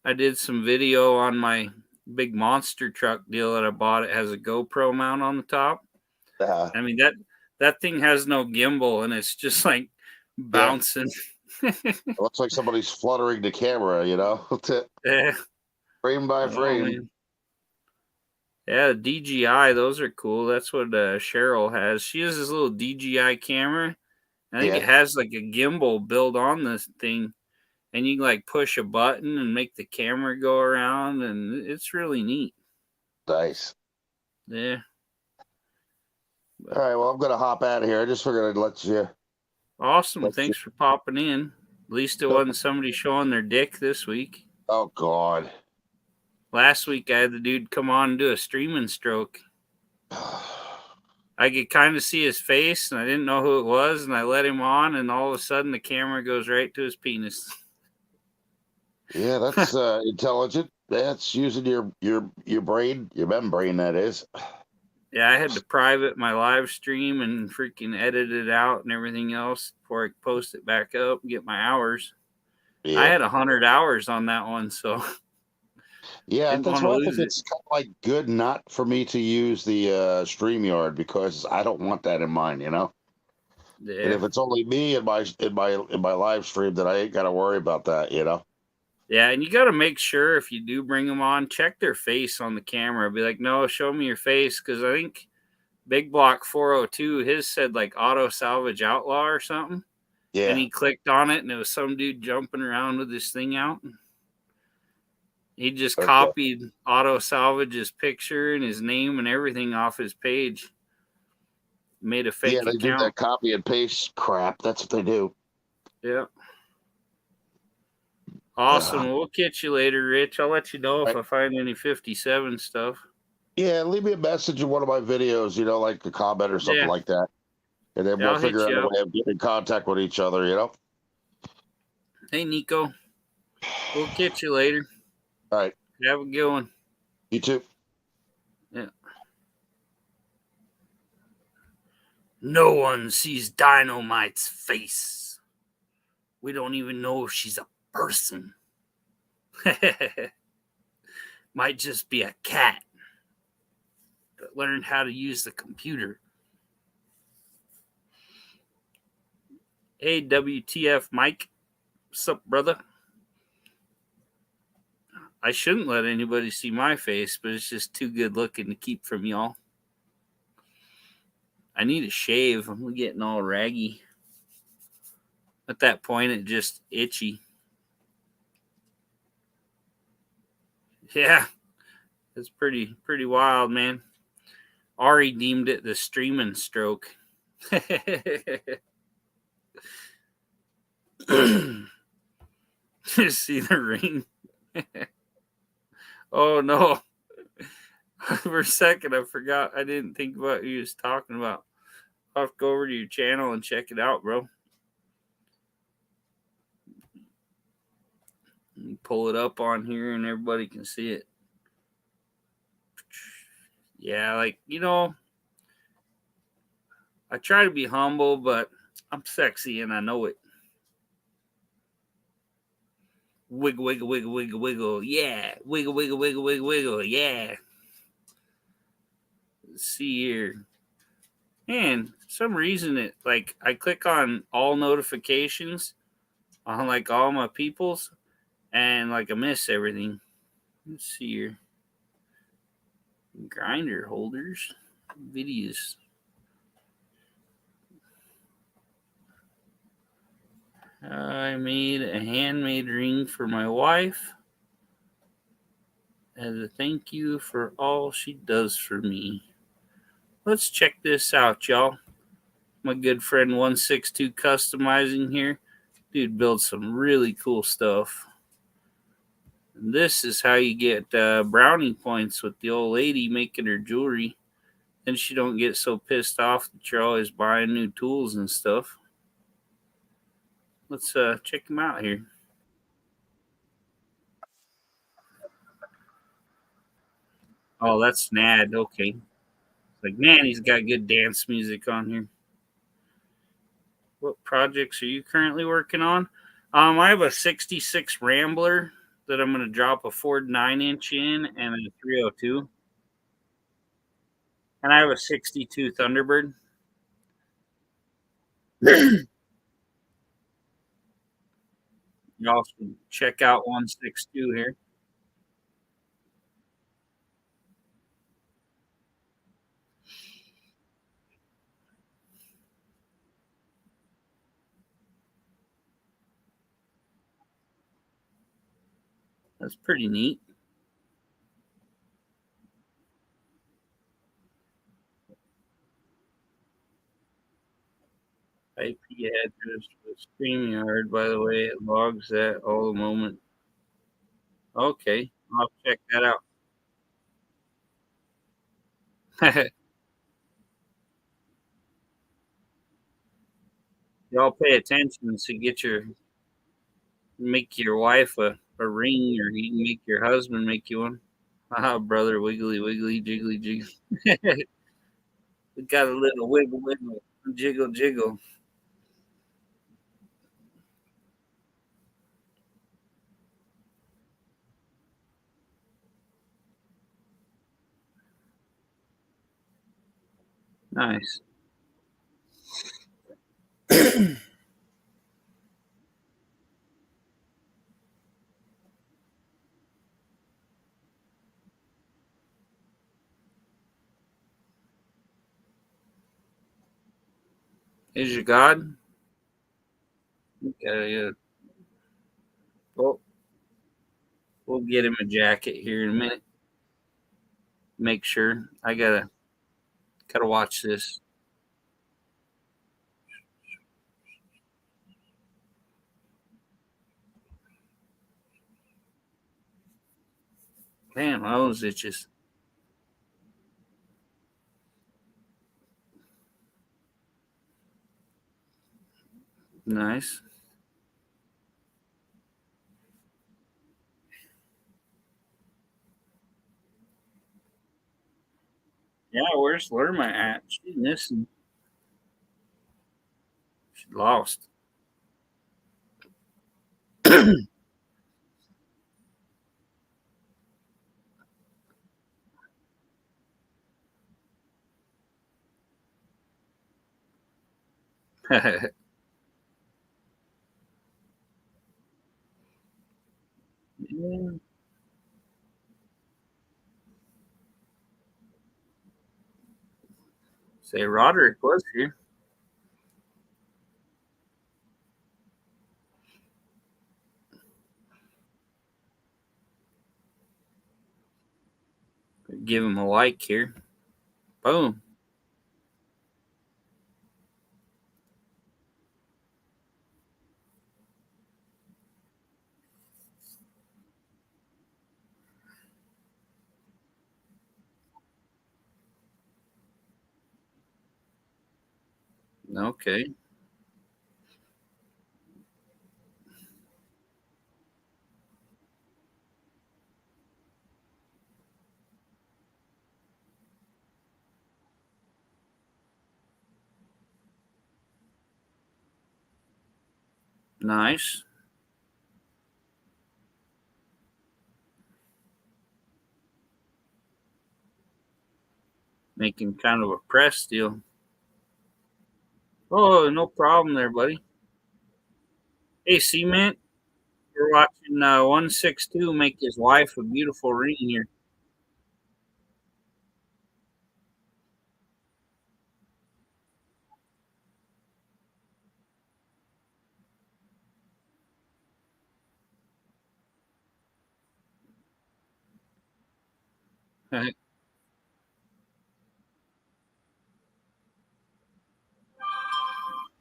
I did some video on my big monster truck deal that I bought. It has a GoPro mount on the top. uh, I mean that thing has no gimbal and it's just like yeah." bouncing. It looks like somebody's fluttering the camera, Yeah. frame by Oh frame. man. Yeah, DJI, those are cool. That's what Cheryl has. She has this little DJI camera. I think it Yeah, has like a gimbal built on this thing, and you can like push a button and make the camera go around, and it's really neat. nice. Yeah. All But right, well, I'm gonna hop out of here. I just figured I'd awesome. let you. Thanks for popping in. At least it wasn't somebody showing their dick this week. Oh God. Last week I had the dude come on and do a streaming stroke. I could kind of see his face and I didn't know who it was, and I let him on, and all of a sudden the camera goes right to his penis. Yeah, that's intelligent. That's using your brain, your membrane, that is. Yeah, I had to private my live stream and freaking edit it out and everything else before I could post it back up and get my hours. I Yeah. had 100 hours on that one, so Yeah, didn't that's want to why I think lose it. it's kind of like good not for me to use the StreamYard, because I don't want that in mine. And Yeah. if it's only me in my live stream, then I ain't got to worry about that. Yeah, and you got to make sure if you do bring them on, check their face on the camera. Be like, no, show me your face, because I think Big Block 402 his said like auto salvage outlaw or something, and Yeah. he clicked on it, and it was some dude jumping around with his thing out. He just Okay. copied auto salvage's picture and his name and everything off his page. Made a Yeah, fake they do account. that copy and paste crap. That's what they do. Yeah. Uh, Awesome. We'll catch you later, Rich. I'll let you know if right. I find any 57 stuff. Yeah, leave me a message in one of my videos, like a comment or something Yeah. like that. And then Yeah, we'll I'll hit figure out you a up. way of getting in contact with each other. Hey, Nico. We'll catch you later. All right. Have a good one. You too. Yeah. No one sees Dynamite's face. We don't even know if she's a person. Might just be a cat that learned how to use the computer. Hey, WTF, Mike. What's up, brother? I shouldn't let anybody see my face, but it's just too good looking to keep from y'all. I need a shave. I'm getting all raggy. At that point, it just itchy. Yeah, it's pretty wild, man. Ari deemed it the streaming stroke. See the ring? Oh no. For a second, I forgot. I didn't think about what he was talking about. I'll have to go over to your channel and check it out, bro. Pull it up on here and everybody can see it. Yeah, I try to be humble, but I'm sexy and I know it. Wiggle, wiggle, wiggle, wiggle, wiggle. Yeah. Wiggle, wiggle, wiggle, wiggle, wiggle. Yeah. Let's see here. And some reason I click on all notifications on like all my peoples and like I miss everything. Let's see here. Grinder holders. Videos. I made a handmade ring for my wife as a thank you for all she does for me. Let's check this out, y'all. My good friend 162 Customizing here. Dude builds some really cool stuff. And this is how you get brownie points with the old lady making her jewelry. And she don't get so pissed off that you're always buying new tools and stuff. Let's check him out here. Oh, that's Nad. Okay. Like, man, he's got good dance music on here. What projects are you currently working on? I have a 66 Rambler that I'm going to drop a Ford 9-inch in and a 302. And I have a 62 Thunderbird. You also check out 162 here. That's pretty neat. IP address for StreamYard, by the way, it logs that all the moment. Okay, I'll check that out. Y'all pay attention to make your wife a ring, or you can make your husband make you one. Haha, brother, wiggly, wiggly, jiggly, jiggle. We got a little wiggle, wiggle, jiggle, jiggle. Nice. Is your God? Okay, well, we'll get him a jacket here in a minute. Make sure. I gotta watch this. Man, my nose itches. Nice. Yeah, where's Lerma at? She's missing. She lost. Yeah, say Roderick was here. Give him a like here. Boom. Okay. Nice. Making kind of a press deal. Oh, no problem there, buddy. Hey, Cement, we're watching 162 make his wife a beautiful ring here.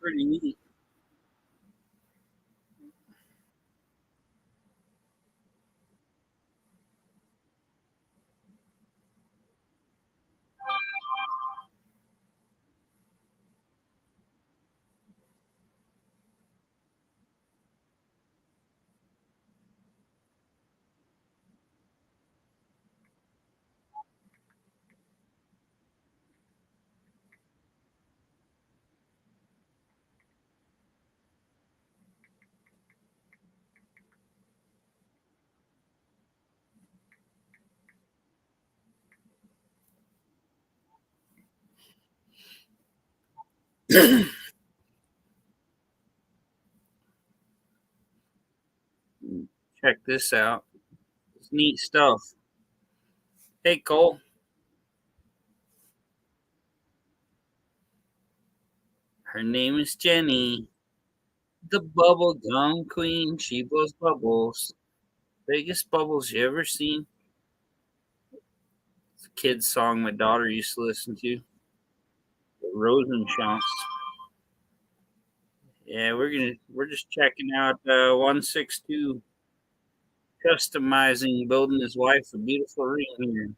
Pretty neat. Check this out. It's neat stuff. Hey, Cole. Her name is Jenny, the bubble gum queen. She blows bubbles. Biggest bubbles you ever seen. It's a kid's song my daughter used to listen to. The Rosenschanz. Yeah, we're just checking out 162 customizing, building his wife a beautiful ring here.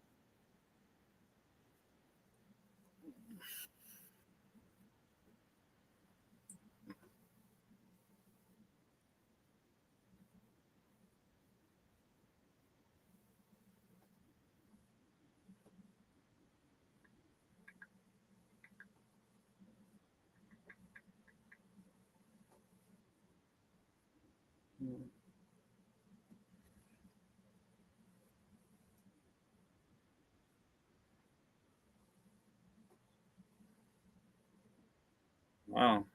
Wow.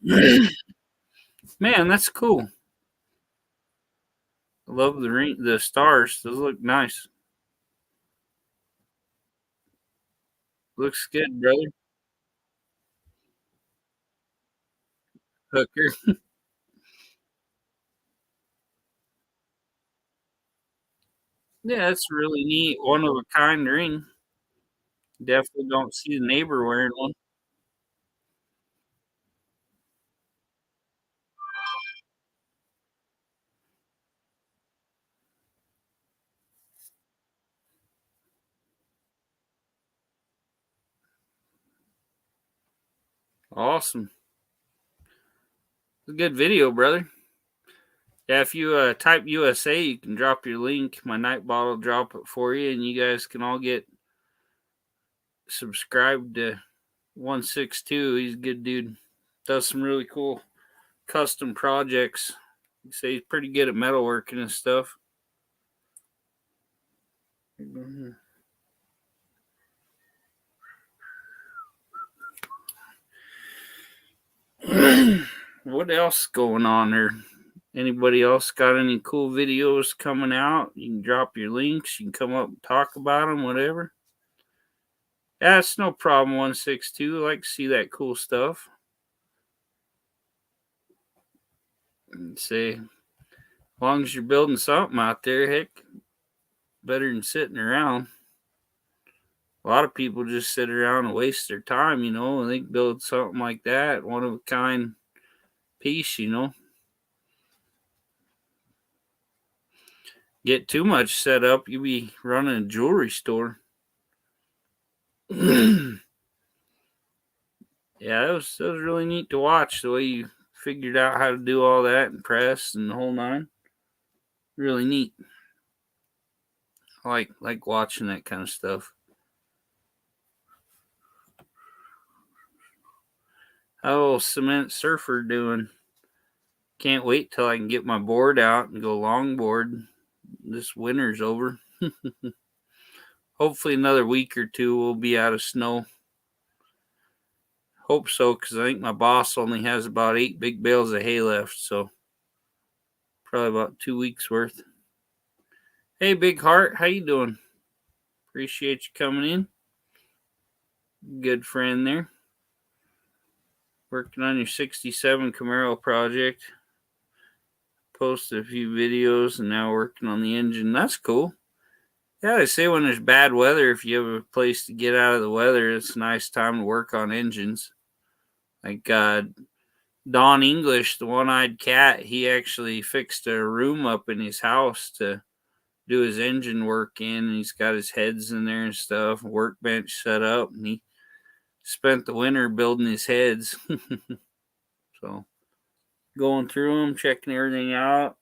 Man, that's cool. I love the stars. Those look nice. Looks good, brother. Hooker. Yeah, that's really neat. One of a kind ring. Definitely don't see the neighbor wearing one. Awesome. It's a good video, brother. Yeah, if you type USA, you can drop your link. My Nightbot will drop it for you, and you guys can all get subscribed to 162. He's a good dude. Does some really cool custom projects. You say he's pretty good at metalworking and stuff. What else going on there? Anybody else got any cool videos coming out? You can drop your links. You can come up and talk about them, whatever. Yeah, it's no problem, 162. I like to see that cool stuff. And say, as long as you're building something out there, heck, better than sitting around. A lot of people just sit around and waste their time, and they build something like that, one of a kind piece. Get too much set up, you be running a jewelry store. Yeah, that was really neat to watch the way you figured out how to do all that and press and the whole nine. Really neat. I like watching that kind of stuff. How Cement Surfer doing? Can't wait till I can get my board out and go longboard. This winter's over. Hopefully another week or two we'll be out of snow. Hope so, because I think my boss only has about 8 big bales of hay left, so probably about 2 weeks worth. Hey, Big Heart, how you doing? Appreciate you coming in. Good friend there. Working on your 67 Camaro project. Posted a few videos and now working on the engine. That's cool. Yeah, they say when there's bad weather, if you have a place to get out of the weather, it's a nice time to work on engines. Like Don English, the one-eyed cat, he actually fixed a room up in his house to do his engine work in. And he's got his heads in there and stuff, workbench set up, and he spent the winter building his heads. So going through them, checking everything out,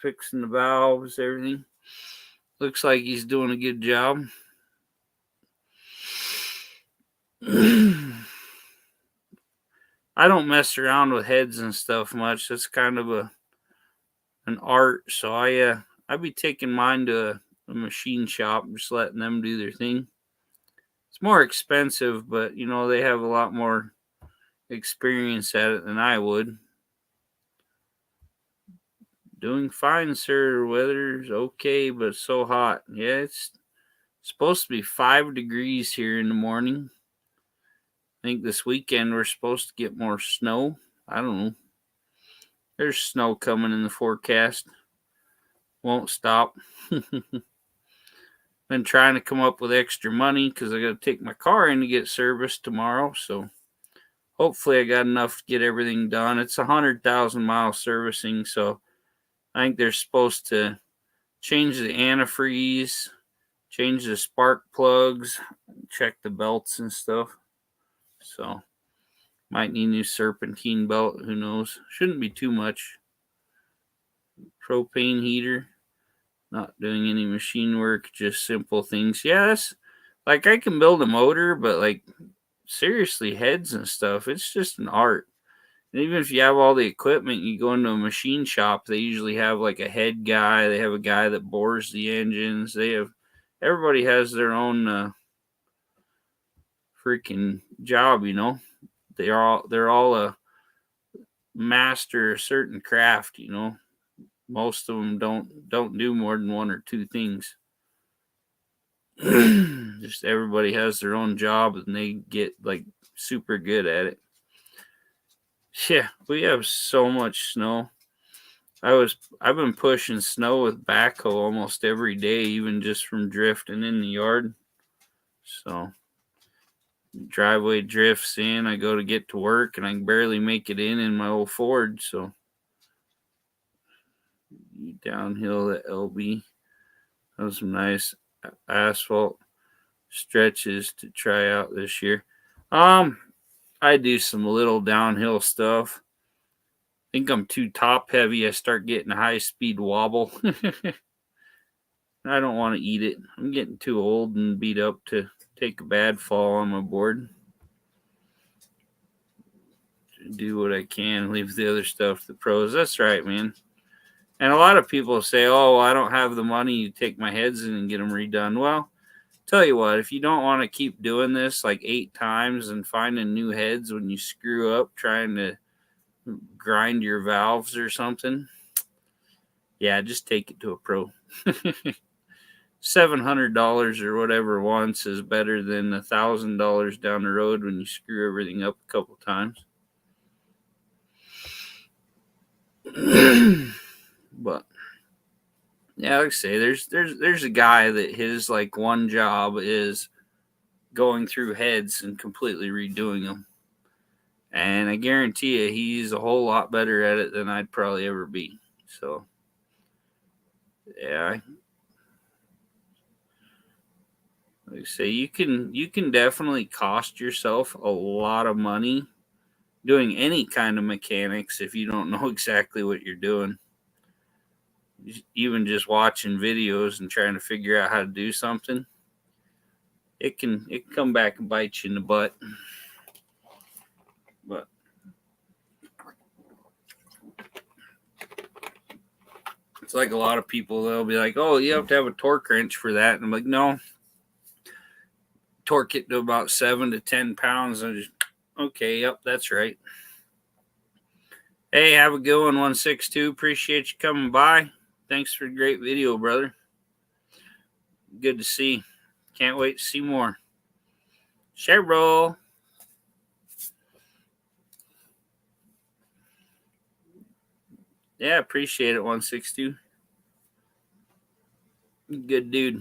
fixing the valves, everything. Looks like he's doing a good job. I don't mess around with heads and stuff much. That's kind of an art. So I be taking mine to a machine shop, just letting them do their thing. It's more expensive, but they have a lot more experience at it than I would. Doing fine, sir. Weather's okay, but it's so hot. Yeah, it's supposed to be 5 degrees here in the morning. I think this weekend we're supposed to get more snow. I don't know. There's snow coming in the forecast. Won't stop. Been trying to come up with extra money because I got to take my car in to get serviced tomorrow. So hopefully I got enough to get everything done. It's 100,000-mile servicing, so I think they're supposed to change the antifreeze, change the spark plugs, check the belts and stuff. So might need a new serpentine belt. Who knows? Shouldn't be too much. Propane heater. Not doing any machine work, just simple things. Yeah, that's like I can build a motor, but like seriously, heads and stuff, it's just an art. And even if you have all the equipment, you go into a machine shop, they usually have like a head guy, they have a guy that bores the engines. Everybody has their own freaking job. They're all master a certain craft, you know. Most of them don't do more than one or two things. Just everybody has their own job and they get like super good at it. Yeah, we have so much snow. I've been pushing snow with backhoe almost every day, even just from drifting in the yard. So driveway drifts in, I go to get to work and I can barely make it in my old Ford. So downhill at LB. That was some nice asphalt stretches to try out this year. I do some little downhill stuff. I think I'm too top heavy. I start getting a high speed wobble. I don't want to eat it. I'm getting too old and beat up to take a bad fall on my board. Do what I can, leave the other stuff to the pros. That's right, man. And a lot of people say, oh, I don't have the money to take my heads in and get them redone. Well, tell you what, if you don't want to keep doing this like 8 times and finding new heads when you screw up trying to grind your valves or something, yeah, just take it to a pro. $700 or whatever once is better than $1,000 down the road when you screw everything up a couple times. But yeah, like I say, there's a guy that his like one job is going through heads and completely redoing them, and I guarantee you he's a whole lot better at it than I'd probably ever be. So yeah, like I say, you can definitely cost yourself a lot of money doing any kind of mechanics if you don't know exactly what you're doing. Even just watching videos and trying to figure out how to do something, it can come back and bite you in the butt. But it's like a lot of people, they'll be like, oh, you have to have a torque wrench for that. And I'm like, no. Torque it to about 7 to 10 pounds. And I just, okay, yep, that's right. Hey, have a good one, 162. Appreciate you coming by. Thanks for the great video, brother. Good to see. Can't wait to see more. Cheryl. Yeah, appreciate it, 162. Good dude.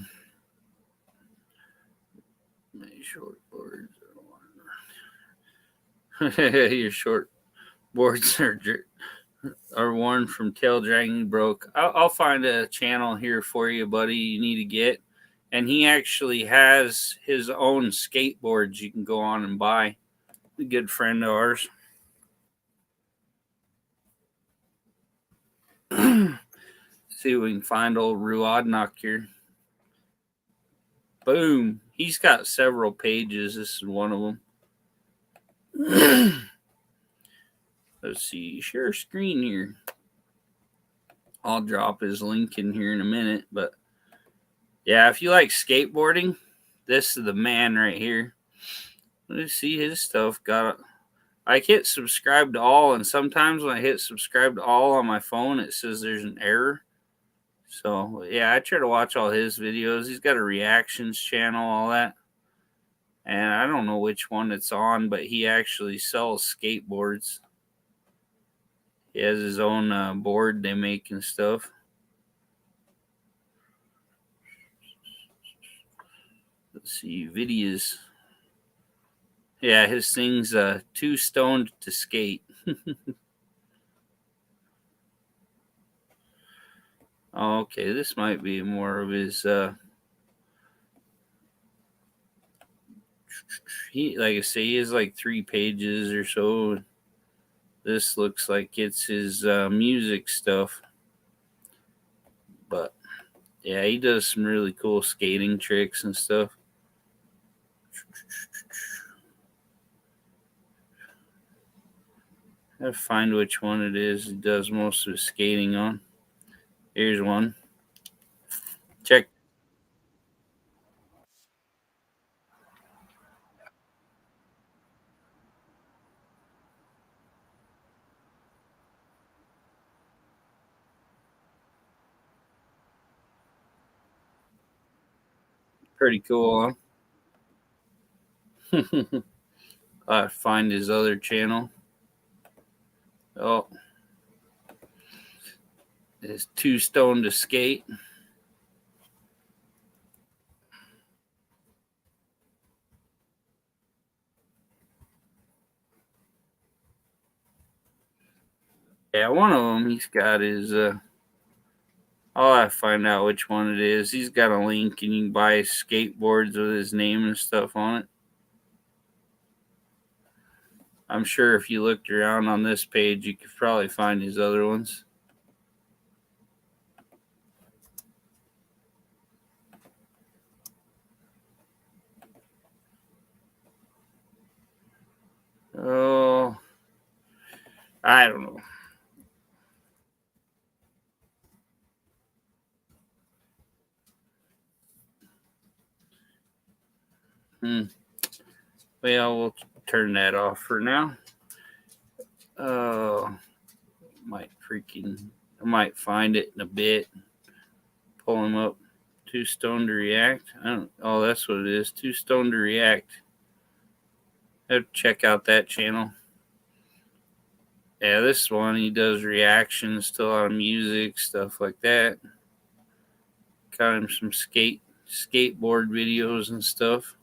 My short boards are your short boards are worn from tail dragging broke. I'll find a channel here for you, buddy. You need to get, and he actually has his own skateboards you can go on and buy. A good friend of ours. See if we can find old Ruadnock here. Boom. He's got several pages. This is one of them. Let's see. Share screen here. I'll drop his link in here in a minute. But yeah, if you like skateboarding, this is the man right here. Let's see his stuff. I hit subscribe to all, and sometimes when I hit subscribe to all on my phone, it says there's an error. So yeah, I try to watch all his videos. He's got a reactions channel, all that. And I don't know which one it's on, but he actually sells skateboards. He has his own board they make and stuff. Let's see, videos. Yeah, his thing's too stoned to skate. Oh, okay, this might be more of his. He, like I say, he has like 3 pages or so. This looks like it's his music stuff. But yeah, he does some really cool skating tricks and stuff. I have to find which one it is he does most of his skating on. Here's one. Check. Pretty cool, huh? I find his other channel. Oh, it's Too Stoned to Skate. Yeah, one of them he's got is I'll have to find out which one it is. He's got a link and you can buy skateboards with his name and stuff on it. I'm sure if you looked around on this page, you could probably find his other ones. Oh, I don't know. Well, we'll turn that off for now. Oh, I might find it in a bit. Pull him up. Too Stoned to React. Oh, that's what it is. Too Stoned to React. Have to check out that channel. Yeah, this one he does reactions to a lot of music, stuff like that. Got him some skateboard videos and stuff.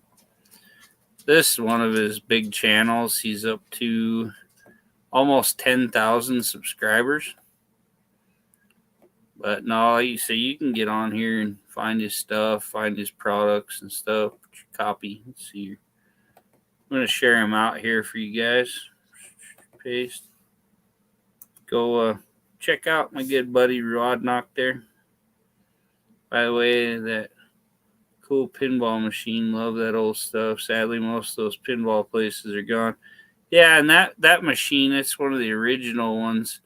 This is one of his big channels. He's up to almost 10,000 subscribers. But no, you can get on here and find his stuff, find his products and stuff. Copy. Let's see here. I'm going to share him out here for you guys. Paste. Go check out my good buddy Rod Knock there. By the way, that cool pinball machine. Love that old stuff. Sadly, most of those pinball places are gone. Yeah, and that machine, it's one of the original ones.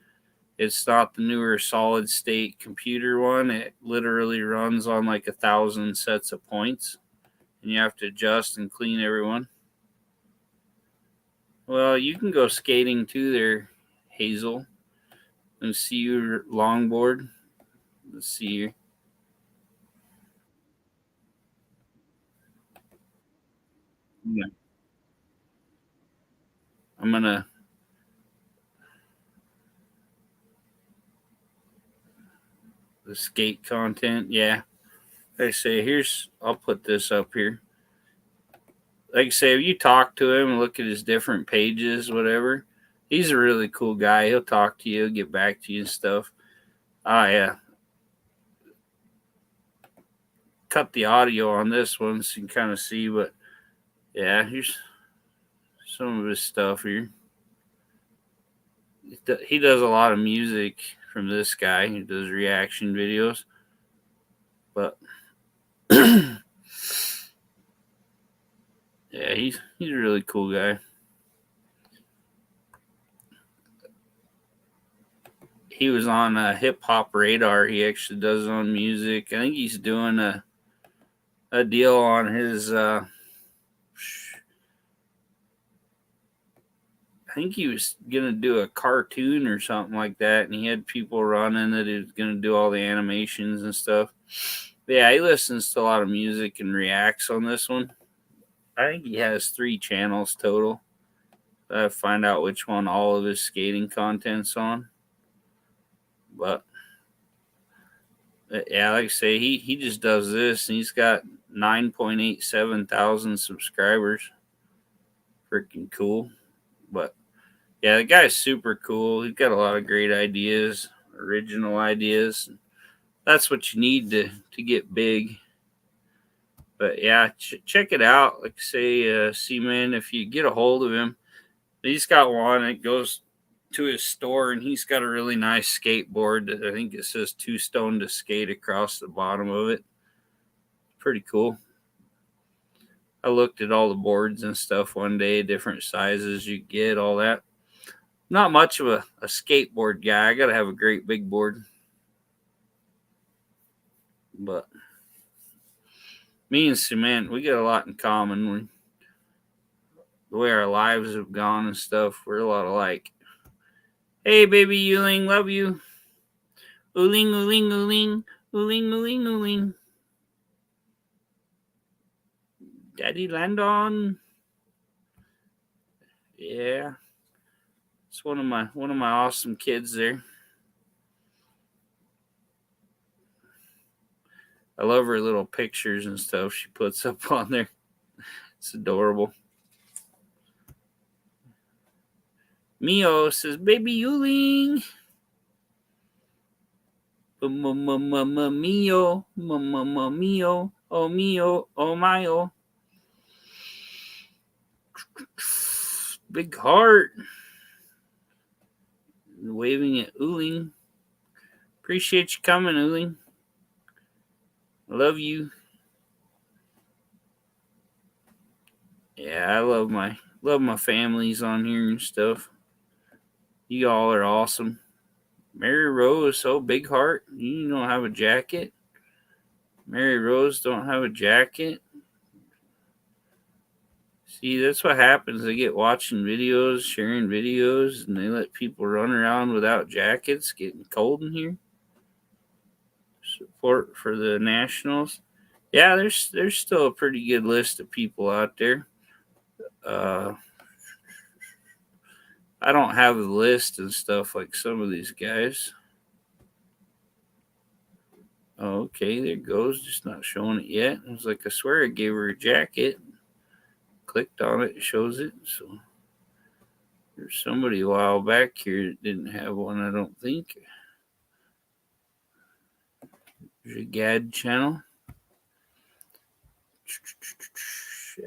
It's not the newer solid state computer one. It literally runs on like 1,000 sets of points. And you have to adjust and clean everyone. Well, you can go skating too there, Hazel. Let's see your longboard. Let's see here. Yeah. I'm going to the skate content. Yeah. Like I say, I'll put this up here. Like I say, if you talk to him and look at his different pages, whatever, he's a really cool guy. He'll talk to you, get back to you and stuff. Oh, yeah. Cut the audio on this one so you can kind of see, but yeah, here's some of his stuff here. He does a lot of music from this guy. He does reaction videos. But yeah, he's a really cool guy. He was on Hip Hop Radar. He actually does his own music. I think he's doing a deal on his. I think he was gonna do a cartoon or something like that, and he had people running that he was gonna do all the animations and stuff. But yeah, he listens to a lot of music and reacts on this one. I think he has 3 channels total. I find out which one all of his skating content's on. But yeah, like I say, he just does this, and he's got 9.87 thousand subscribers. Freaking cool. But yeah, the guy's super cool. He's got a lot of great ideas, original ideas. That's what you need to get big. But yeah, check it out. Like I say, C-Man, if you get a hold of him, he's got one. It goes to his store, and he's got a really nice skateboard that I think it says Too Stoned to Skate across the bottom of it. Pretty cool. I looked at all the boards and stuff one day, different sizes you get, all that. Not much of a skateboard guy. I got to have a great big board. But me and Cement, we got a lot in common. The way our lives have gone and stuff, we're a lot alike. Hey, baby Yuling, love you. Ooling, ooling, ooling, ooling, ooling, ooling. Daddy Landon. Yeah. It's one of my awesome kids there. I love her little pictures and stuff she puts up on there. It's adorable. Mio says, "Baby Yuling." Mio, mio, oh mio, oh mio. Big heart. Waving at Uling. Appreciate you coming, Uling. I love you. Yeah, I love my families on here and stuff. You all are awesome. Mary Rose, oh big heart. You don't have a jacket. Mary Rose don't have a jacket. See, that's what happens. They get watching videos, sharing videos, and they let people run around without jackets. Getting cold in here. Support for the Nationals. Yeah, there's still a pretty good list of people out there. I don't have the list and stuff like some of these guys. Oh, okay, there it goes. Just not showing it yet. It was like I swear I gave her a jacket. Clicked on it, it shows it. So there's somebody a while back here that didn't have one, I don't think. There's a GAD channel.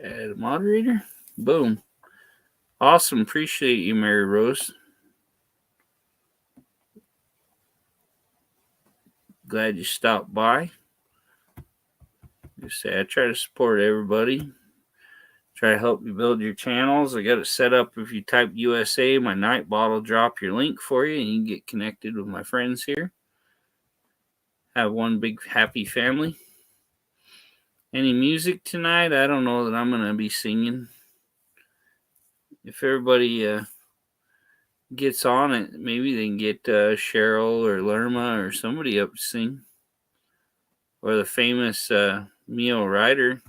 Add a moderator. Boom. Awesome. Appreciate you, Mary Rose. Glad you stopped by. Just say I try to support everybody. Try to help you build your channels. I got it set up. If you type USA, my Nightbot will drop your link for you, and you can get connected with my friends here. Have one big happy family. Any music tonight? I don't know that I'm going to be singing. If everybody gets on it, maybe they can get Cheryl or Lerma or somebody up to sing. Or the famous Mio Ryder.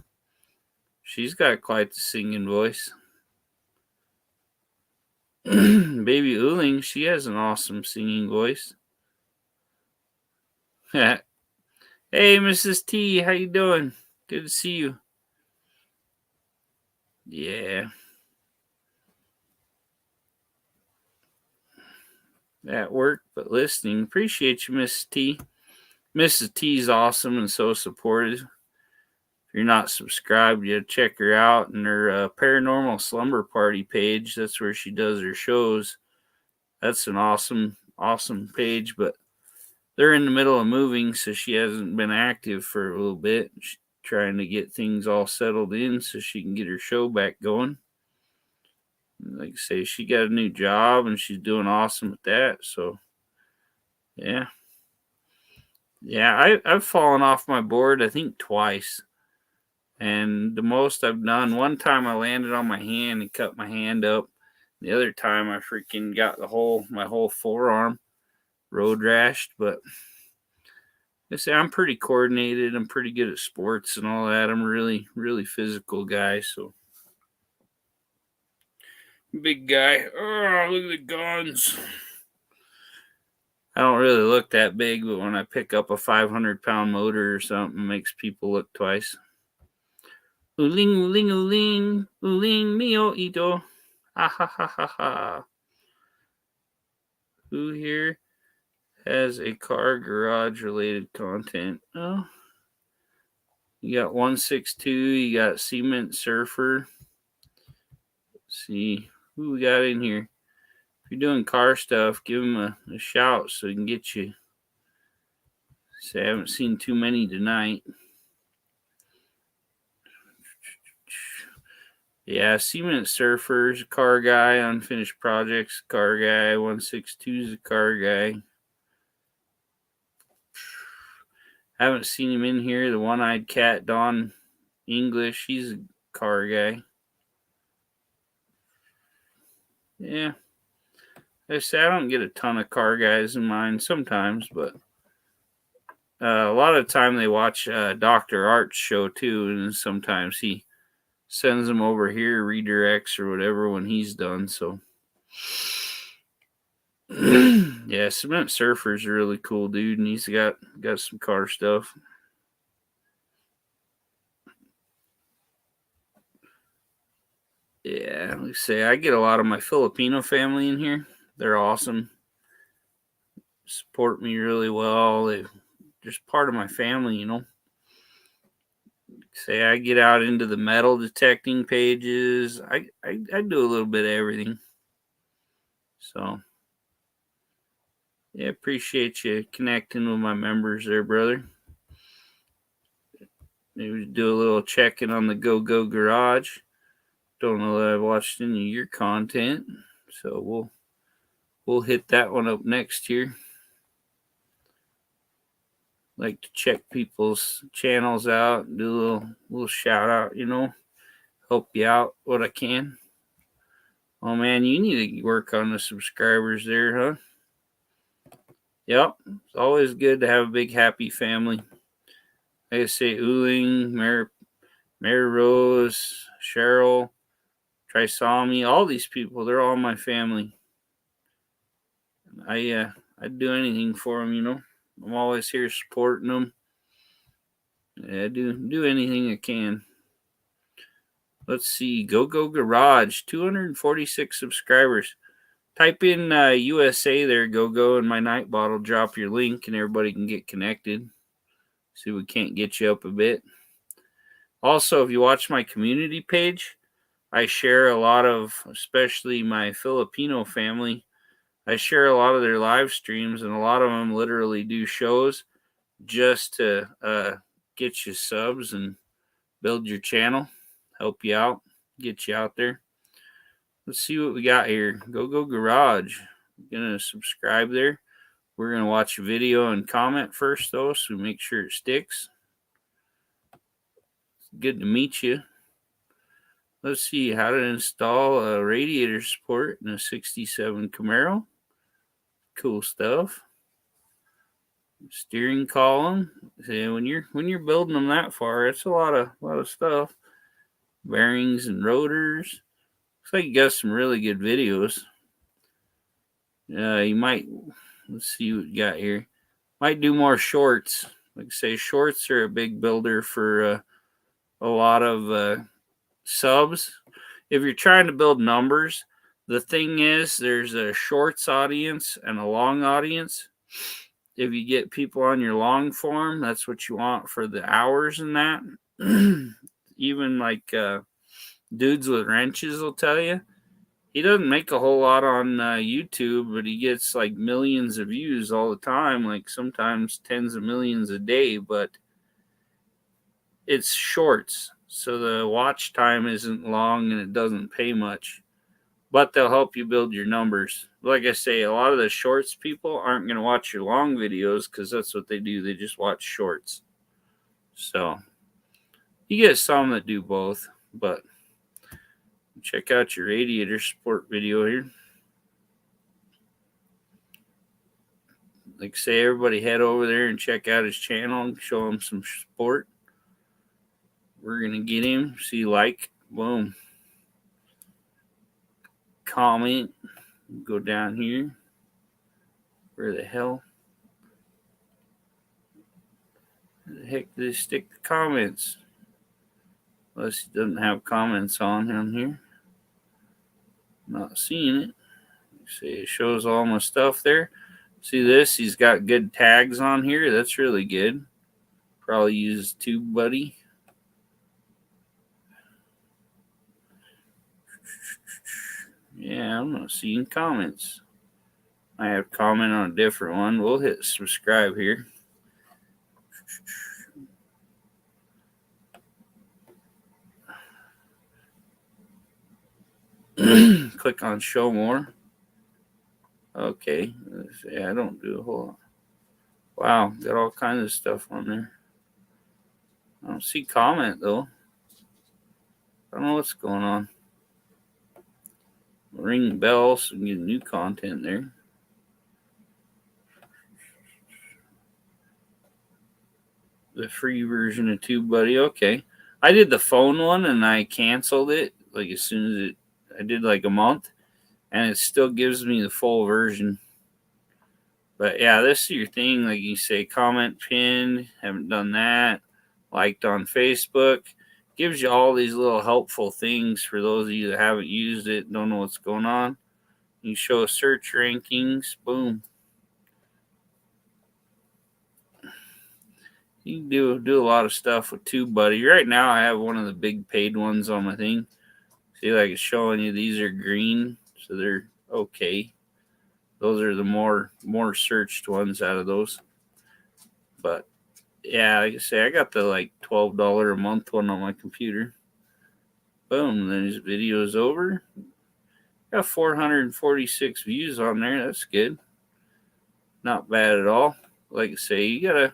She's got quite the singing voice. Baby Uling, she has an awesome singing voice. Hey, Mrs. T, how you doing? Good to see you. Yeah. At work, but listening. Appreciate you, Mrs. T. Mrs. T's awesome and so supportive. If you're not subscribed, you check her out and her Paranormal Slumber Party page. That's where she does her shows. That's an awesome page, but they're in the middle of moving, so she hasn't been active for a little bit. She's trying to get things all settled in so she can get her show back going. Like I say, she got a new job and she's doing awesome at that. So, yeah. Yeah, I've fallen off my board, I think, twice. And the most I've done, one time I landed on my hand and cut my hand up. The other time I freaking got my whole forearm road rashed. But I say I'm pretty coordinated. I'm pretty good at sports and all that. I'm a really, really physical guy. So big guy. Oh, look at the guns. I don't really look that big, but when I pick up a 500-pound motor or something, it makes people look twice. Uling, uling, uling, uling, mio ito. Ha ha ha ha ha. Who here has a car garage related content? Oh, you got 162, you got Cement Surfer. Let's see who we got in here. If you're doing car stuff, give him a shout so he can get you. See, I haven't seen too many tonight. Yeah, Cement Surfer's a car guy, Unfinished Projects car guy, 162's a car guy. Haven't seen him in here. The One-Eyed Cat, Don English, he's a car guy. Yeah. I say I don't get a ton of car guys in mine sometimes, but a lot of the time they watch Dr. Art's show too, and sometimes he sends them over here, redirects or whatever when he's done. So yeah, Cement Surfer's a really cool dude, and he's got some car stuff. Yeah, like I say, I get a lot of my Filipino family in here. They're awesome. Support me really well. They're just part of my family, you know. Say I get out into the metal detecting pages. I do a little bit of everything. So yeah, appreciate you connecting with my members there, brother. Maybe do a little checking on the Go Go Garage. Don't know that I've watched any of your content, so we'll hit that one up next year. Like to check people's channels out, and do a little shout out, you know, help you out what I can. Oh man, you need to work on the subscribers there, huh? Yep, it's always good to have a big happy family. Like I say, Uling, Mary Rose, Cheryl, Trisami, all these people, they're all my family. I'd do anything for them, you know. I'm always here supporting them. Yeah, do anything I can. Let's see, Go Go Garage, 246 subscribers. Type in USA there, Go Go, and my Nightbot will drop your link, and everybody can get connected. See if we can't get you up a bit. Also, if you watch my community page, I share a lot of, especially my Filipino family, I share a lot of their live streams, and a lot of them literally do shows just to get you subs and build your channel, help you out, get you out there. Let's see what we got here. Go Go Garage. I'm gonna subscribe there. We're gonna watch a video and comment first though, so make sure it sticks. Good to meet you. Let's see how to install a radiator support in a 67 Camaro. Cool stuff. Steering column. See, when you're building them that far, it's a lot of stuff. Bearings and rotors. Looks like you got some really good videos. You might, let's see what you got here. Might do more shorts. Like I say, shorts are a big builder for a lot of subs. If you're trying to build numbers, the thing is there's a shorts audience and a long audience. If you get people on your long form, that's what you want for the hours and that. Even like Dudes with Wrenches will tell you. He doesn't make a whole lot on YouTube, but he gets like millions of views all the time, like sometimes tens of millions a day, but it's shorts. So the watch time isn't long and it doesn't pay much, but they'll help you build your numbers. Like I say, a lot of the shorts people aren't going to watch your long videos because that's what they do. They just watch shorts. So you get some that do both, but check out your radiator support video here. Like I say, everybody head over there and check out his channel and show him some support. We're going to get him. See, like, boom. Comment. Go down here. Where the hell? Where the heck did they stick the comments? Unless he doesn't have comments on him here. Not seeing it. See, it shows all my stuff there. See this? He's got good tags on here. That's really good. Probably use TubeBuddy. Yeah, I'm not seeing comments. I have comment on a different one. We'll hit subscribe here. Click on show more. Okay. Yeah, I don't do a whole lot. Wow, got all kinds of stuff on there. I don't see comment though. I don't know what's going on. Ring bell so we can get new content there. The free version of TubeBuddy. Okay. I did the phone one and I canceled it like as soon as it. I did like a month, and it still gives me the full version. But yeah, this is your thing. Like you say, comment pinned. Haven't done that. Liked on Facebook. Gives you all these little helpful things for those of you that haven't used it, don't know what's going on. You show search rankings. Boom. You can do a lot of stuff with TubeBuddy. Right now, I have one of the big paid ones on my thing. See, like it's showing you these are green, so they're okay. Those are the more searched ones out of those. But yeah, like I say, I got the like $12 a month one on my computer. Boom, then his video is over. Got 446 views on there. That's good. Not bad at all. Like I say, you gotta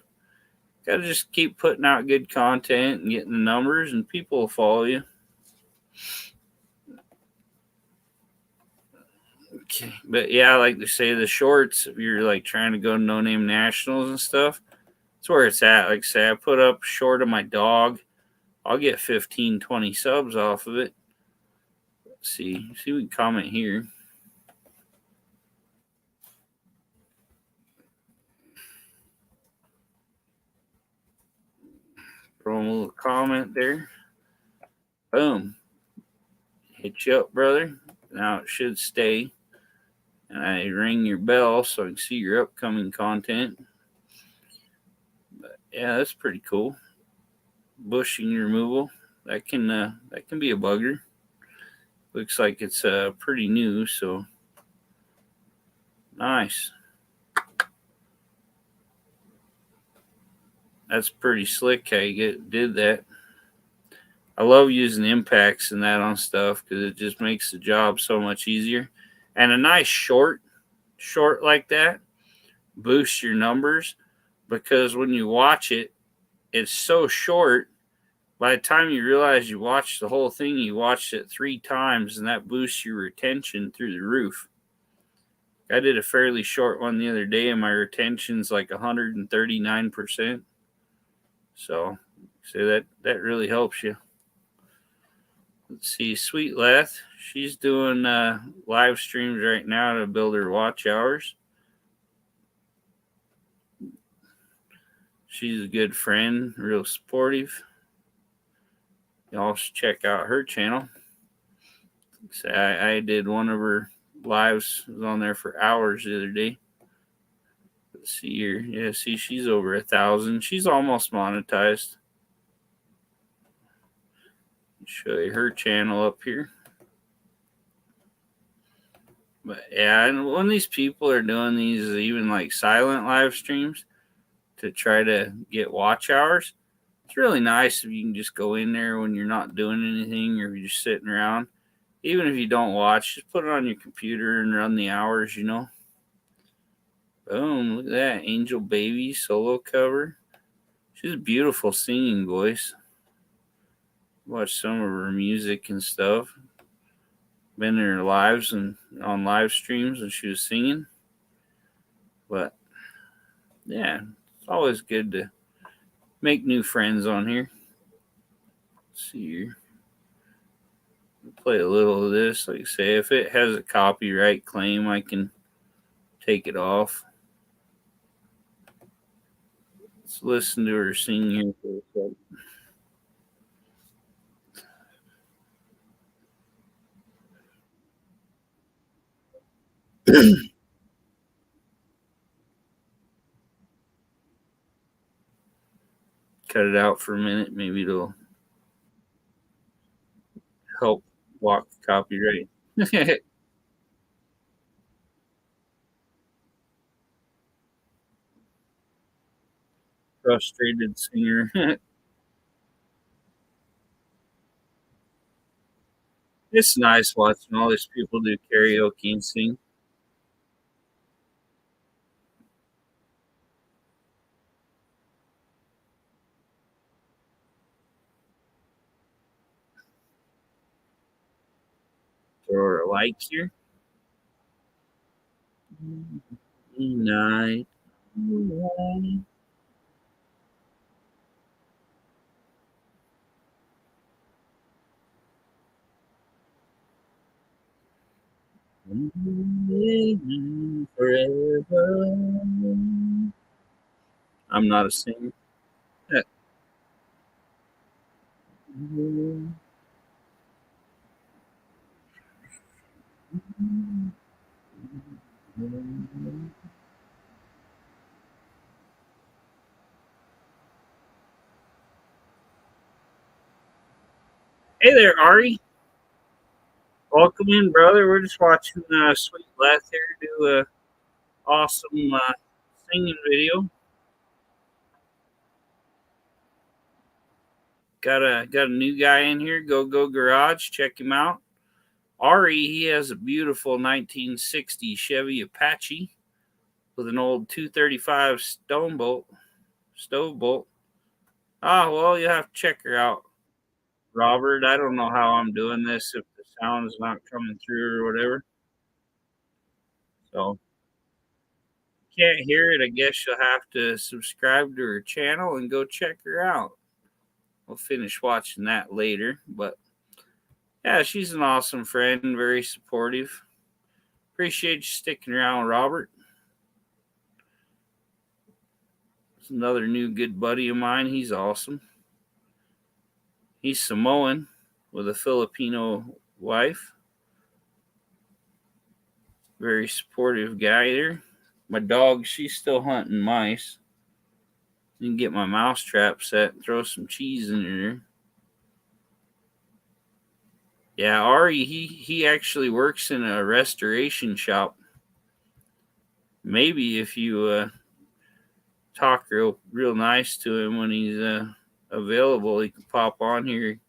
just keep putting out good content and getting the numbers, and people will follow you. Okay, but yeah, like they say, the shorts. If you're like trying to go no name nationals and stuff, that's where it's at. Like I say, I put up short of my dog. I'll get 15, 20 subs off of it. Let's see we can comment here. Throw a little comment there. Boom. Hit you up, brother. Now it should stay. And I ring your bell so I can see your upcoming content. But yeah, that's pretty cool. Bushing removal. That can be a bugger. Looks like it's pretty new, so nice. That's pretty slick how you did that. I love using impacts and that on stuff because it just makes the job so much easier. And a nice short like that boosts your numbers because when you watch it, it's so short. By the time you realize you watched the whole thing, you watched it 3 times, and that boosts your retention through the roof. I did a fairly short one the other day, and my retention's like 139%. So that really helps you. Let's see, Sweet Leth, she's doing live streams right now to build her watch hours. She's a good friend, real supportive. Y'all should check out her channel. So I did one of her lives, was on there for hours the other day. Let's see here. Yeah, see, she's over 1,000. She's almost monetized. Show you her channel up here. But yeah, and when these people are doing these even like silent live streams to try to get watch hours, it's really nice if you can just go in there when you're not doing anything or you're just sitting around. Even if you don't watch, just put it on your computer and run the hours, you know. Boom, look at that. Angel Baby solo cover. She's a beautiful singing voice. Watch some of her music and stuff. Been in her lives and on live streams when she was singing. But yeah, it's always good to make new friends on here. Let's see here. Play a little of this. Like I say, if it has a copyright claim, I can take it off. Let's listen to her sing here for a second. Cut it out for a minute. Maybe it'll help block copyright. Frustrated singer. It's nice watching all these people do karaoke and sing. Throw a like here. Night. Forever. I'm not a singer. Yeah. Hey there, Ari. Welcome in, brother. We're just watching Sweet Leth here do a awesome singing video. Got a new guy in here. Go Garage. Check him out. Ari, he has a beautiful 1960 Chevy Apache with an old 235 stove bolt. Ah, well, you have to check her out, Robert. I don't know how I'm doing this if the sound is not coming through or whatever. So can't hear it. I guess you'll have to subscribe to her channel and go check her out. We'll finish watching that later, but yeah, she's an awesome friend, very supportive. Appreciate you sticking around, Robert. It's another new good buddy of mine. He's awesome. He's Samoan with a Filipino wife. Very supportive guy there. My dog, she's still hunting mice. You can get my mouse trap set and throw some cheese in there. Yeah, Ari, he actually works in a restoration shop. Maybe if you talk real nice to him when he's available, he can pop on here.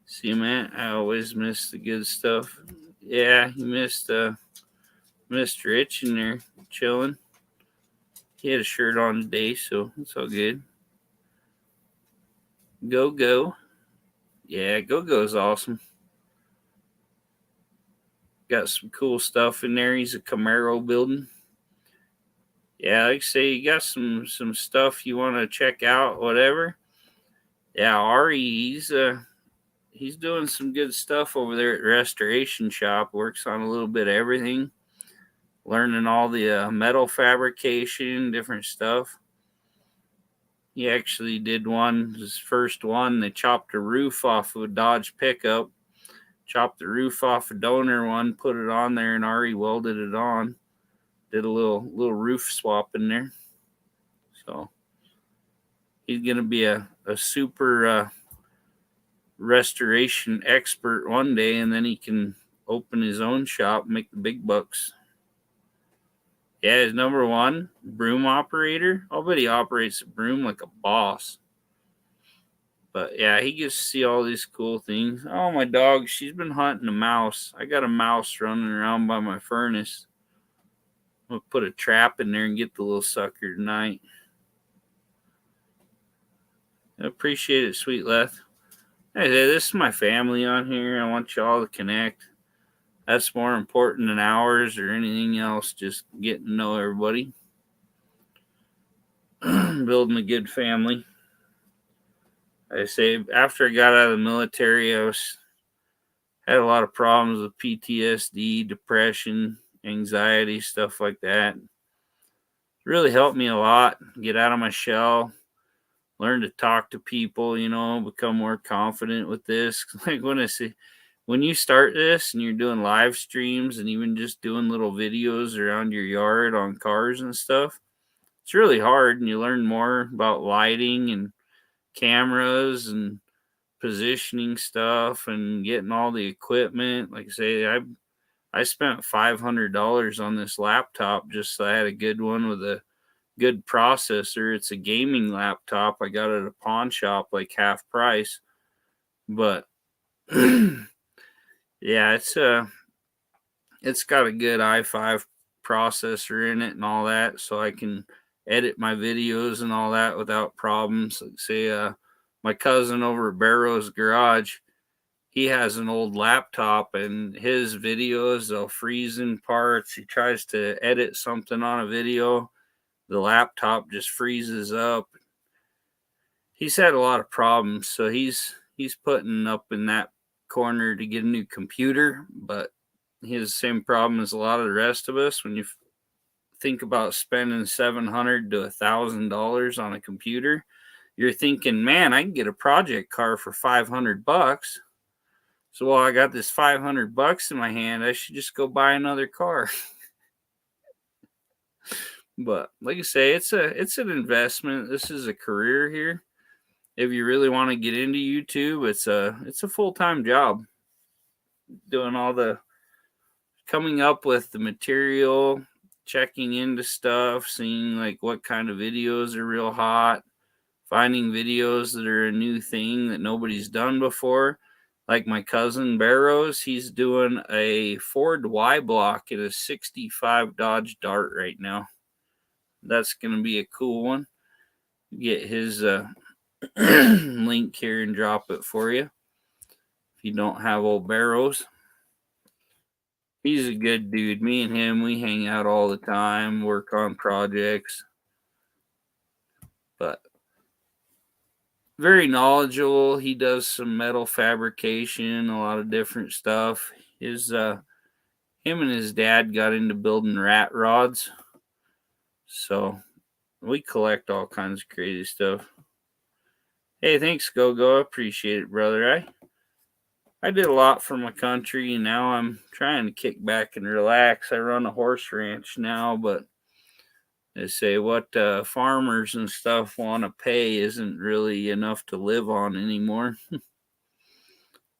See, man, I always miss the good stuff. Yeah, he missed Mr. Rich in there chilling. He had a shirt on today, so it's all good. Go. Yeah, Go's awesome. Got some cool stuff in there. He's a Camaro building. Yeah, like I say, you got some stuff you want to check out, whatever. Yeah, Ari, he's doing some good stuff over there at Restoration Shop. Works on a little bit of everything, learning all the metal fabrication, different stuff. He actually did his first one. They chopped a roof off of a Dodge pickup, chopped the roof off a donor one, put it on there, and Ari welded it on. Did a little roof swap in there. So he's gonna be a super restoration expert one day, and then he can open his own shop and make the big bucks. Yeah, his number one broom operator. I'll bet he operates a broom like a boss. But yeah, he gets to see all these cool things. Oh, my dog, she's been hunting a mouse. I got a mouse running around by my furnace. I'm gonna put a trap in there and get the little sucker tonight. I appreciate it, Sweet Leth. Hey, this is my family on here. I want y'all to connect. That's more important than hours or anything else. Just getting to know everybody. Building a good family. I say after I got out of the military, had a lot of problems with PTSD, depression, anxiety, stuff like that. It really helped me a lot. Get out of my shell, learn to talk to people, become more confident with this. Like when you start this and you're doing live streams and even just doing little videos around your yard on cars and stuff, it's really hard, and you learn more about lighting and cameras and positioning stuff and getting all the equipment. Like I say, I spent $500 on this laptop just so I had a good one with a good processor. It's a gaming laptop. I got it at a pawn shop like half price. But yeah, it's got a good i5 processor in it and all that, so I can edit my videos and all that without problems. Like say my cousin over at Barrow's Garage, he has an old laptop, and his videos, they'll freeze in parts. He tries to edit something on a video, the laptop just freezes up. He's had a lot of problems, so he's putting up in that corner to get a new computer, but he has the same problem as a lot of the rest of us. When you think about spending $700 to $1,000 on a computer, you're thinking, man, I can get a project car for $500. So while I got this $500 in my hand, I should just go buy another car. But like I say, it's an investment. This is a career here. If you really want to get into YouTube, it's a full-time job. Doing all the coming up with the material, checking into stuff, seeing like what kind of videos are real hot, finding videos that are a new thing that nobody's done before. Like my cousin Barrows, he's doing a Ford Y block in a 65 Dodge Dart right now. That's going to be a cool one. Get his link here and drop it for you if you don't have old Barrows. He's a good dude. Me and him, we hang out all the time, work on projects. But very knowledgeable. He does some metal fabrication, a lot of different stuff. Him and his dad got into building rat rods. So we collect all kinds of crazy stuff. Hey, thanks, Go-Go. I appreciate it, brother. I did a lot for my country, and now I'm trying to kick back and relax. I run a horse ranch now, but they say what farmers and stuff want to pay isn't really enough to live on anymore.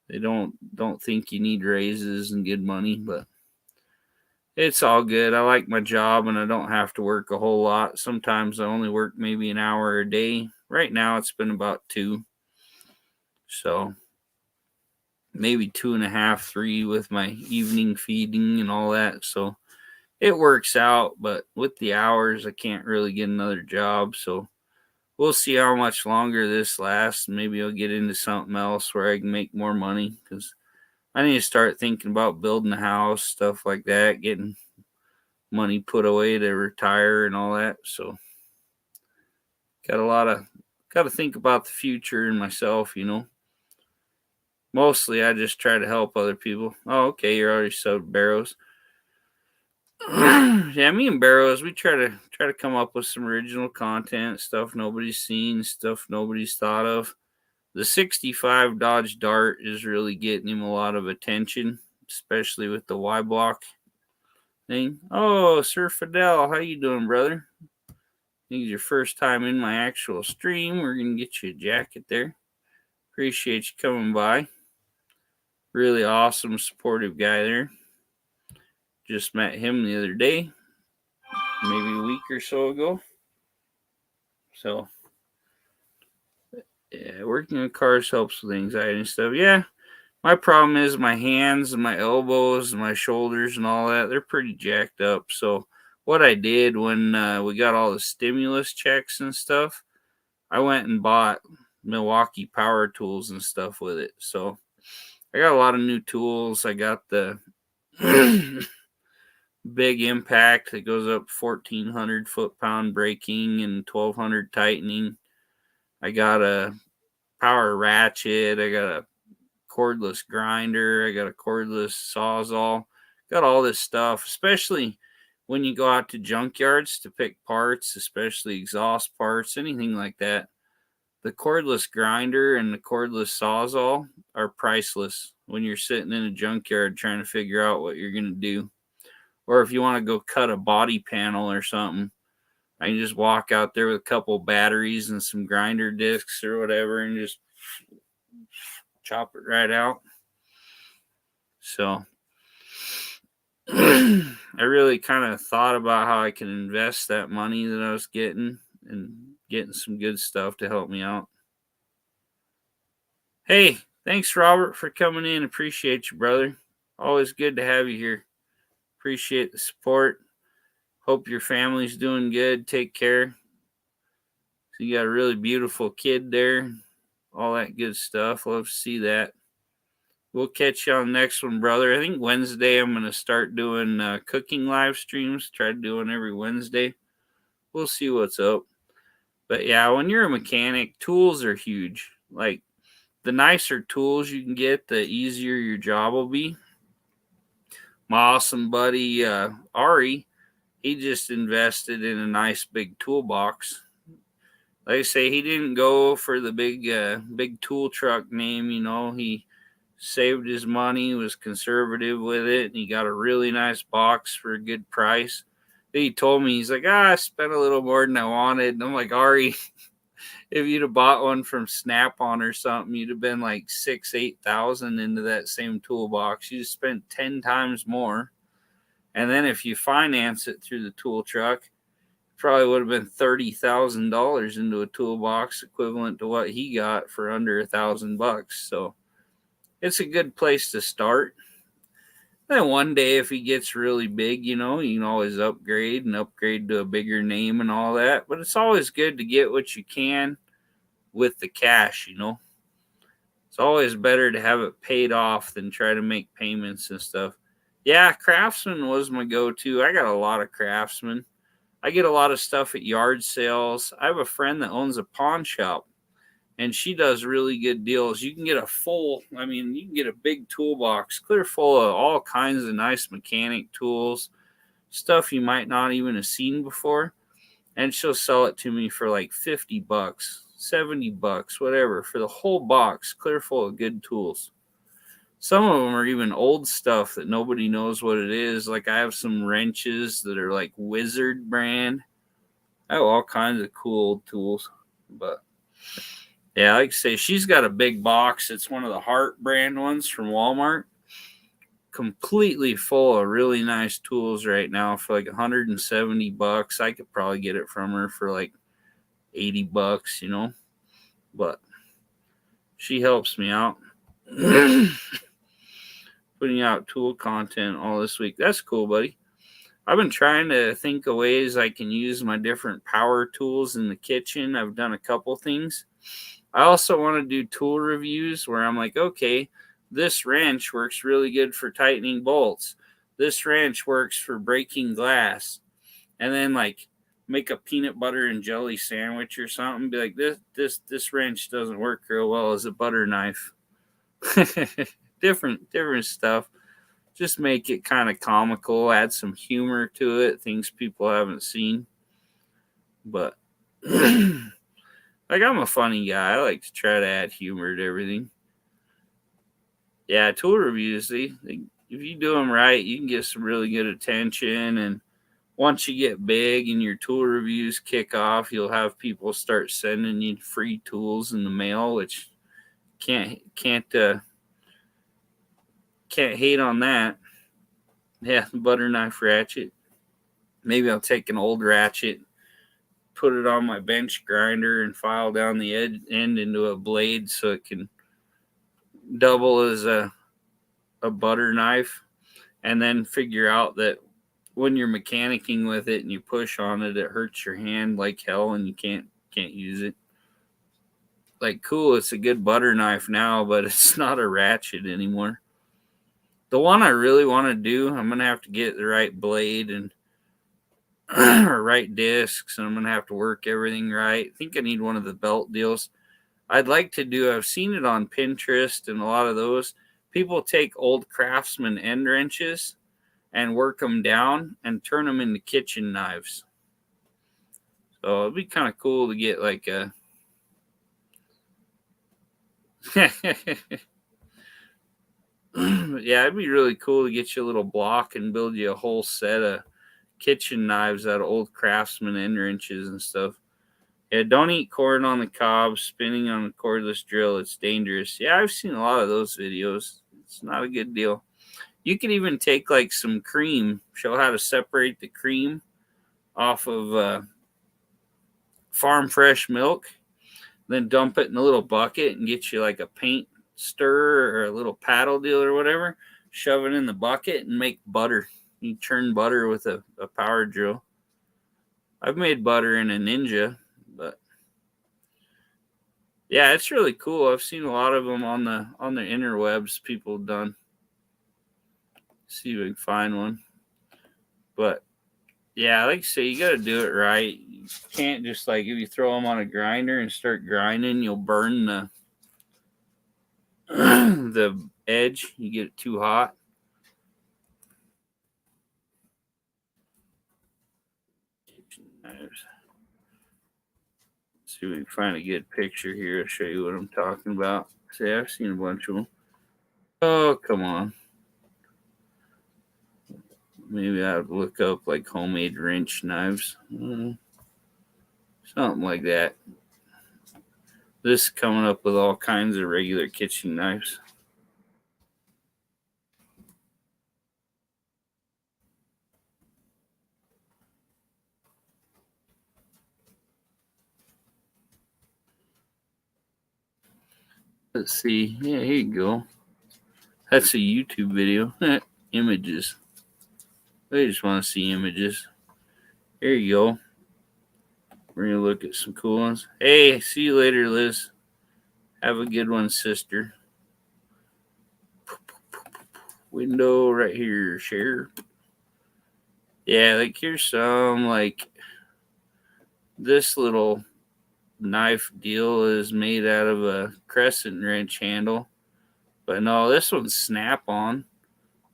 They don't think you need raises and good money, but it's all good. I like my job, and I don't have to work a whole lot. Sometimes I only work maybe an hour a day. Right now, it's been about 2. So maybe 2.5, 3 with my evening feeding and all that. So it works out, but with the hours, I can't really get another job. So we'll see how much longer this lasts. Maybe I'll get into something else where I can make more money, because I need to start thinking about building a house, stuff like that, getting money put away to retire and all that. So got to think about the future and myself, Mostly I just try to help other people. Oh, okay, you're already subbed Barrows. Yeah, me and Barrows, we try to come up with some original content, stuff nobody's seen, stuff nobody's thought of. The 65 Dodge Dart is really getting him a lot of attention, especially with the Y block thing. Oh, Sir Fidel, how you doing, brother? I think it's your first time in my actual stream. We're gonna get you a jacket there. Appreciate you coming by. Really awesome, supportive guy there. Just met him the other day, maybe a week or so ago. So, yeah, working on cars helps with anxiety and stuff. Yeah, my problem is my hands and my elbows and my shoulders and all that. They're pretty jacked up. So, what I did when we got all the stimulus checks and stuff, I went and bought Milwaukee power tools and stuff with it. So, I got a lot of new tools. I got the big impact that goes up 1,400 foot-pound braking and 1,200 tightening. I got a power ratchet. I got a cordless grinder. I got a cordless sawzall. Got all this stuff, especially when you go out to junkyards to pick parts, especially exhaust parts, anything like that. The cordless grinder and the cordless sawzall are priceless when you're sitting in a junkyard trying to figure out what you're going to do. Or if you want to go cut a body panel or something, I can just walk out there with a couple batteries and some grinder discs or whatever and just chop it right out. So I really kind of thought about how I can invest that money that I was getting and getting some good stuff to help me out. Hey, thanks, Robert, for coming in. Appreciate you, brother. Always good to have you here. Appreciate the support. Hope your family's doing good. Take care. So you got a really beautiful kid there. All that good stuff. Love to see that. We'll catch you on the next one, brother. I think Wednesday I'm going to start doing cooking live streams. Try to do one every Wednesday. We'll see what's up. But yeah, when you're a mechanic, tools are huge. Like the nicer tools you can get, the easier your job will be. My awesome buddy Ari, he just invested in a nice big toolbox. Like I say, he didn't go for the big tool truck name. He saved his money, was conservative with it, and he got a really nice box for a good price. He told me, he's like, I spent a little more than I wanted. And I'm like, Ari, if you'd have bought one from Snap-on or something, you'd have been like 8,000 into that same toolbox. You spent 10 times more. And then if you finance it through the tool truck, probably would have been $30,000 into a toolbox, equivalent to what he got for under $1,000. So it's a good place to start. Then one day, if he gets really big, you can always upgrade to a bigger name and all that. But it's always good to get what you can with the cash. It's always better to have it paid off than try to make payments and stuff. Yeah, Craftsman was my go-to. I got a lot of Craftsman. I get a lot of stuff at yard sales. I have a friend that owns a pawn shop, and she does really good deals. You can get you can get a big toolbox clear full of all kinds of nice mechanic tools, stuff you might not even have seen before, and she'll sell it to me for like $50, $70, whatever, for the whole box, clear full of good tools. Some of them are even old stuff that nobody knows what it is. Like I have some wrenches that are like Wizard brand. I have all kinds of cool old tools. But yeah, like I say, she's got a big box. It's one of the Hart brand ones from Walmart. Completely full of really nice tools right now for like $170. I could probably get it from her for like $80, But she helps me out. Putting out tool content all this week. That's cool, buddy. I've been trying to think of ways I can use my different power tools in the kitchen. I've done a couple things. I also want to do tool reviews where I'm like, okay, this wrench works really good for tightening bolts. This wrench works for breaking glass. And then like make a peanut butter and jelly sandwich or something. Be like, this wrench doesn't work real well as a butter knife. different stuff. Just make it kind of comical, add some humor to it, things people haven't seen. But like, I'm a funny guy. I like to try to add humor to everything. Yeah, tool reviews, if you do them right, you can get some really good attention. And once you get big and your tool reviews kick off, you'll have people start sending you free tools in the mail, which can't hate on that. Yeah, butter knife ratchet. Maybe I'll take an old ratchet, put it on my bench grinder, and file down the end into a blade so it can double as a butter knife. And then figure out that when you're mechanicking with it and you push on it, it hurts your hand like hell and you can't use it. Like, cool, it's a good butter knife now, but it's not a ratchet anymore. The one I really want to do, I'm going to have to get the right blade and right discs, and I'm going to have to work everything right. I think I need one of the belt deals. I've seen it on Pinterest and a lot of those. People take old Craftsman end wrenches and work them down and turn them into kitchen knives. So it'd be kind of cool to get like a... Yeah, it'd be really cool to get you a little block and build you a whole set of kitchen knives out of old Craftsman end wrenches and stuff. Yeah, don't eat corn on the cob, spinning on a cordless drill. It's dangerous. Yeah, I've seen a lot of those videos. It's not a good deal. You could even take like some cream, show how to separate the cream off of farm fresh milk, then dump it in a little bucket and get you like a paint stir or a little paddle deal or whatever, shove it in the bucket and make butter. You churn butter with a power drill. I've made butter in a Ninja, but yeah, it's really cool. I've seen a lot of them on the interwebs people have done. See if we can find one. But yeah, like I say, you got to do it right. You can't just like, if you throw them on a grinder and start grinding, you'll burn the edge, you get it too hot. Knives. See if we can find a good picture here. I'll show you what I'm talking about. See, I've seen a bunch of them. Oh, come on. Maybe I would look up like homemade wrench knives. Something like that. This is coming up with all kinds of regular kitchen knives. Let's see. Yeah, here you go. That's a YouTube video. Images. I just want to see images. Here you go. We're going to look at some cool ones. Hey, see you later, Liz. Have a good one, sister. Window right here. Share. Yeah, like here's some, like this little knife deal is made out of a crescent wrench handle. But no, this one's snap-on.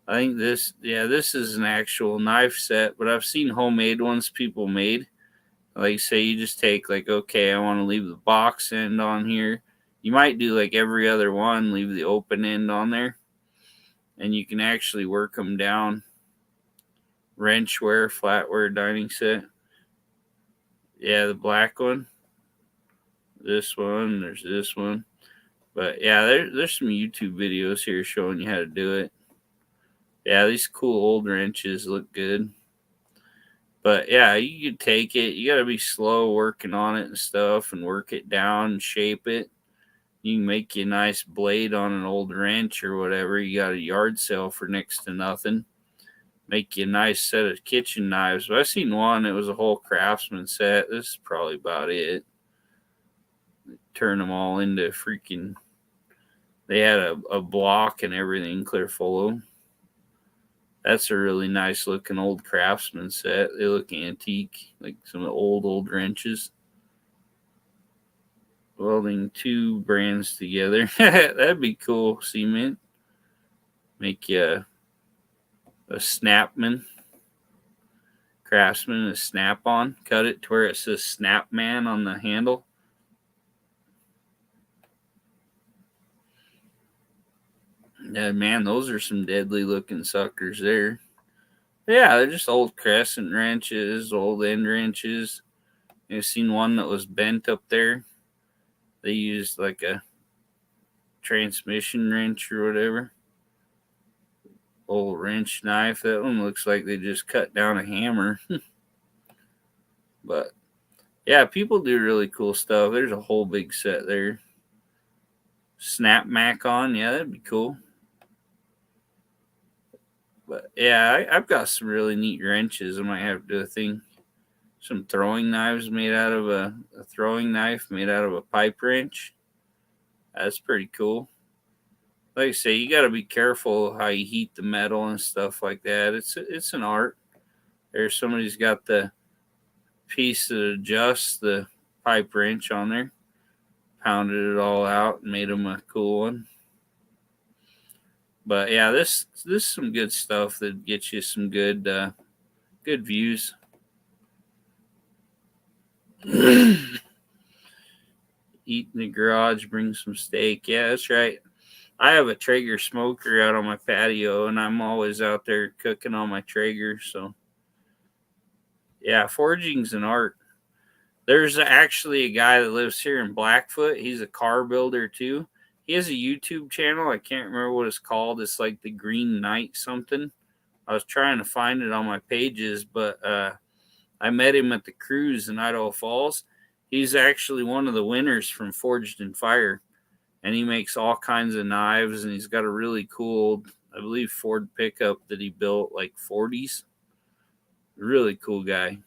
I think this is an actual knife set, but I've seen homemade ones people made. Like, say you just take, like, okay, I want to leave the box end on here. You might do like every other one, leave the open end on there. And you can actually work them down. Wrenchware, flatware dining set. Yeah, the black one. This one, there's this one. But yeah, there's some YouTube videos here showing you how to do it. Yeah, these cool old wrenches look good. But yeah, you could take it. You got to be slow working on it and stuff and work it down and shape it. You can make you a nice blade on an old wrench or whatever. You got a yard sale for next to nothing. Make you a nice set of kitchen knives. But I seen one, it was a whole Craftsman set. This is probably about it. Turn them all into freaking. They had a block and everything clear full of them. That's a really nice looking old Craftsman set. They look antique, like some old wrenches. Welding two brands together. That'd be cool, cement. Make you a Snapman. Craftsman, a snap-on. Cut it to where it says Snapman on the handle. Yeah, man, those are some deadly looking suckers there. Yeah, they're just old crescent wrenches, old end wrenches. I've seen one that was bent up there. They used like a transmission wrench or whatever. Old wrench knife. That one looks like they just cut down a hammer. But yeah, people do really cool stuff. There's a whole big set there. Snap Mac on, yeah, that'd be cool. But yeah, I've got some really neat wrenches. I might have to do a thing. Some throwing knives made out of a throwing knife made out of a pipe wrench. That's pretty cool. Like I say, you got to be careful how you heat the metal and stuff like that. It's an art. There's somebody's got the piece that adjusts the pipe wrench on there, pounded it all out and made them a cool one. But yeah, this is some good stuff that gets you some good views. Eat in the garage, bring some steak. Yeah, that's right. I have a Traeger smoker out on my patio, and I'm always out there cooking on my Traeger. So yeah, forging's an art. There's actually a guy that lives here in Blackfoot. He's a car builder too. He has a YouTube channel. I can't remember what it's called. It's like the Green Knight something. I was trying to find it on my pages, but I met him at the cruise in Idaho Falls. He's actually one of the winners from Forged in Fire, and he makes all kinds of knives, and he's got a really cool, I believe, Ford pickup that he built, like 40s. Really cool guy.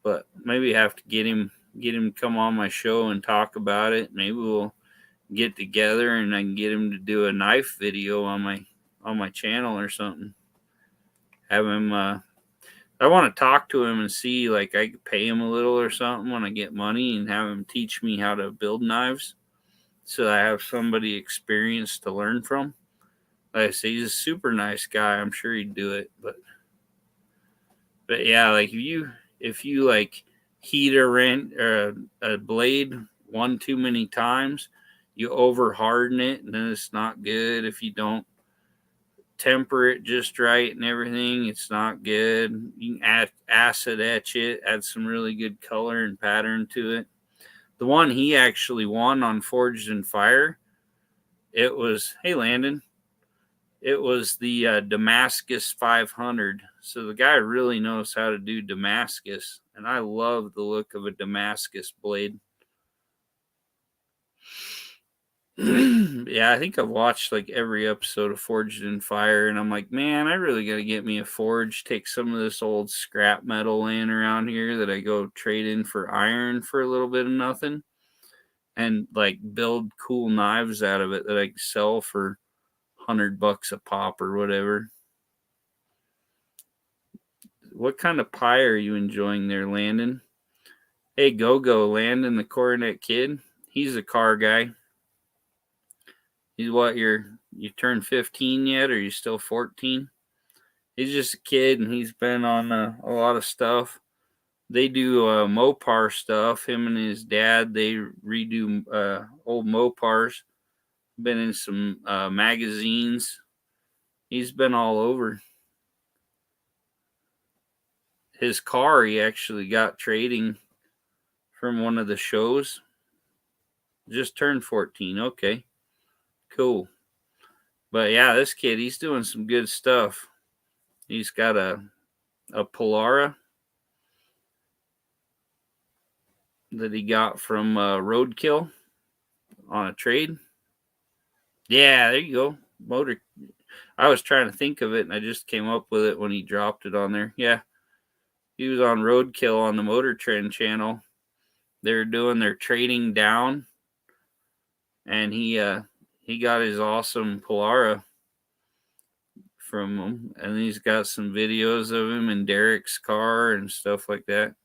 But maybe I have to get him to come on my show and talk about it. Maybe we'll get together and I can get him to do a knife video on my channel or something. Have him I want to talk to him and see, like, I could pay him a little or something when I get money and have him teach me how to build knives. so I have somebody experienced to learn from. Like I say, he's a super nice guy. I'm sure he'd do it, but yeah, like if you like heat a blade one too many times, you over harden it, and then it's not good. If you don't temper it just right and everything, it's not good. You can add acid etch it, add some really good color and pattern to it. The one he actually won on Forged in Fire, it was, hey Landon, it was the Damascus 500. So the guy really knows how to do Damascus, and I love the look of a Damascus blade. Yeah, I think I've watched like every episode of Forged in Fire, and I'm like, man, I really got to get me a forge, take some of this old scrap metal laying around here that I go trade in for iron for a little bit of nothing, and like build cool knives out of it that I can sell for $100 a pop or whatever. What kind of pie are you enjoying there, Landon? Hey, go, Landon, the Coronet Kid. He's a car guy. He's what, you turned 15 yet, or are you still 14? He's just a kid, and he's been on a lot of stuff. They do Mopar stuff. Him and his dad, they redo old Mopars. Been in some magazines. He's been all over. His car, he actually got trading from one of the shows. Just turned 14. Okay, cool. But yeah, this kid, he's doing some good stuff. He's got a Polara that he got from Roadkill on a trade. Yeah, there you go. Motor. I was trying to think of it, and I just came up with it when he dropped it on there. Yeah, he was on Roadkill on the Motor Trend channel. They're doing their trading down, and he got his awesome Polara from him, and he's got some videos of him in Derek's car and stuff like that.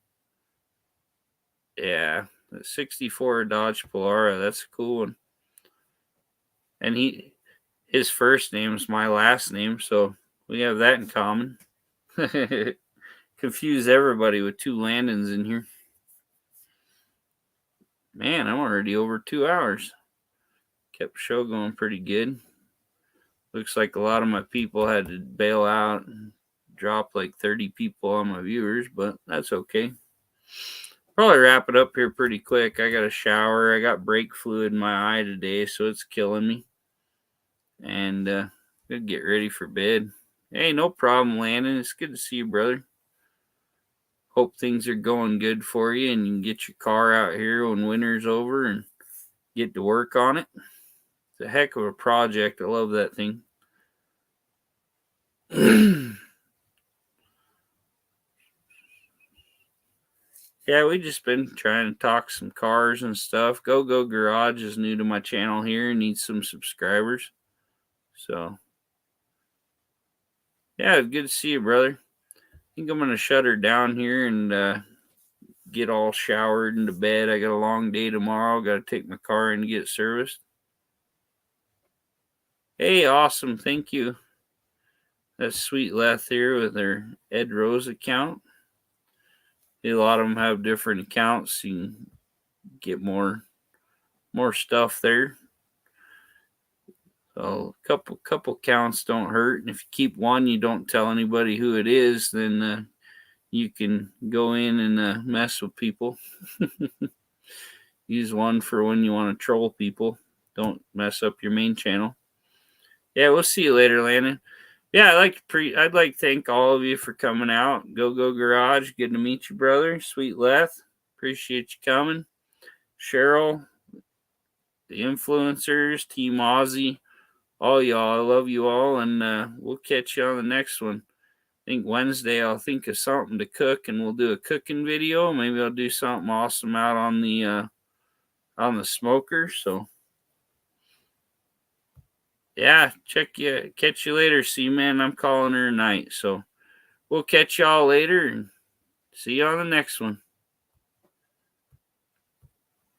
Yeah, the 64 Dodge Polara, that's a cool one. And his first name's my last name, so we have that in common. Confuse everybody with two Landons in here. Man, I'm already over 2 hours. Kept the show going pretty good. Looks like a lot of my people had to bail out and drop like 30 people on my viewers, but that's okay. Probably wrap it up here pretty quick. I got a shower. I got brake fluid in my eye today, so it's killing me. And gonna get ready for bed. Hey, no problem, Landon. It's good to see you, brother. Hope things are going good for you, and you can get your car out here when winter's over and get to work on it. It's a heck of a project. I love that thing. Yeah, we just been trying to talk some cars and stuff. Go Garage is new to my channel here and needs some subscribers. So, yeah, good to see you, brother. I think I'm going to shut her down here and get all showered and to bed. I got a long day tomorrow. Got to take my car in to get serviced. Hey, awesome. Thank you. That's Sweet Leth here with her Ed Rose account. A lot of them have different accounts. You can get more stuff there. So a couple counts don't hurt, and if you keep one, you don't tell anybody who it is, then you can go in and mess with people. Use one for when you want to troll people. Don't mess up your main channel. Yeah, we'll see you later, Landon. Yeah, I'd like to thank all of you for coming out. Go Garage, good to meet you, brother. Sweet Leth, appreciate you coming. Cheryl, the influencers, Team Aussie, all y'all. I love you all, and we'll catch you on the next one. I think Wednesday I'll think of something to cook, and we'll do a cooking video. Maybe I'll do something awesome out on the smoker. So yeah, catch you later. See, man, I'm calling her tonight. So we'll catch y'all later and see you on the next one.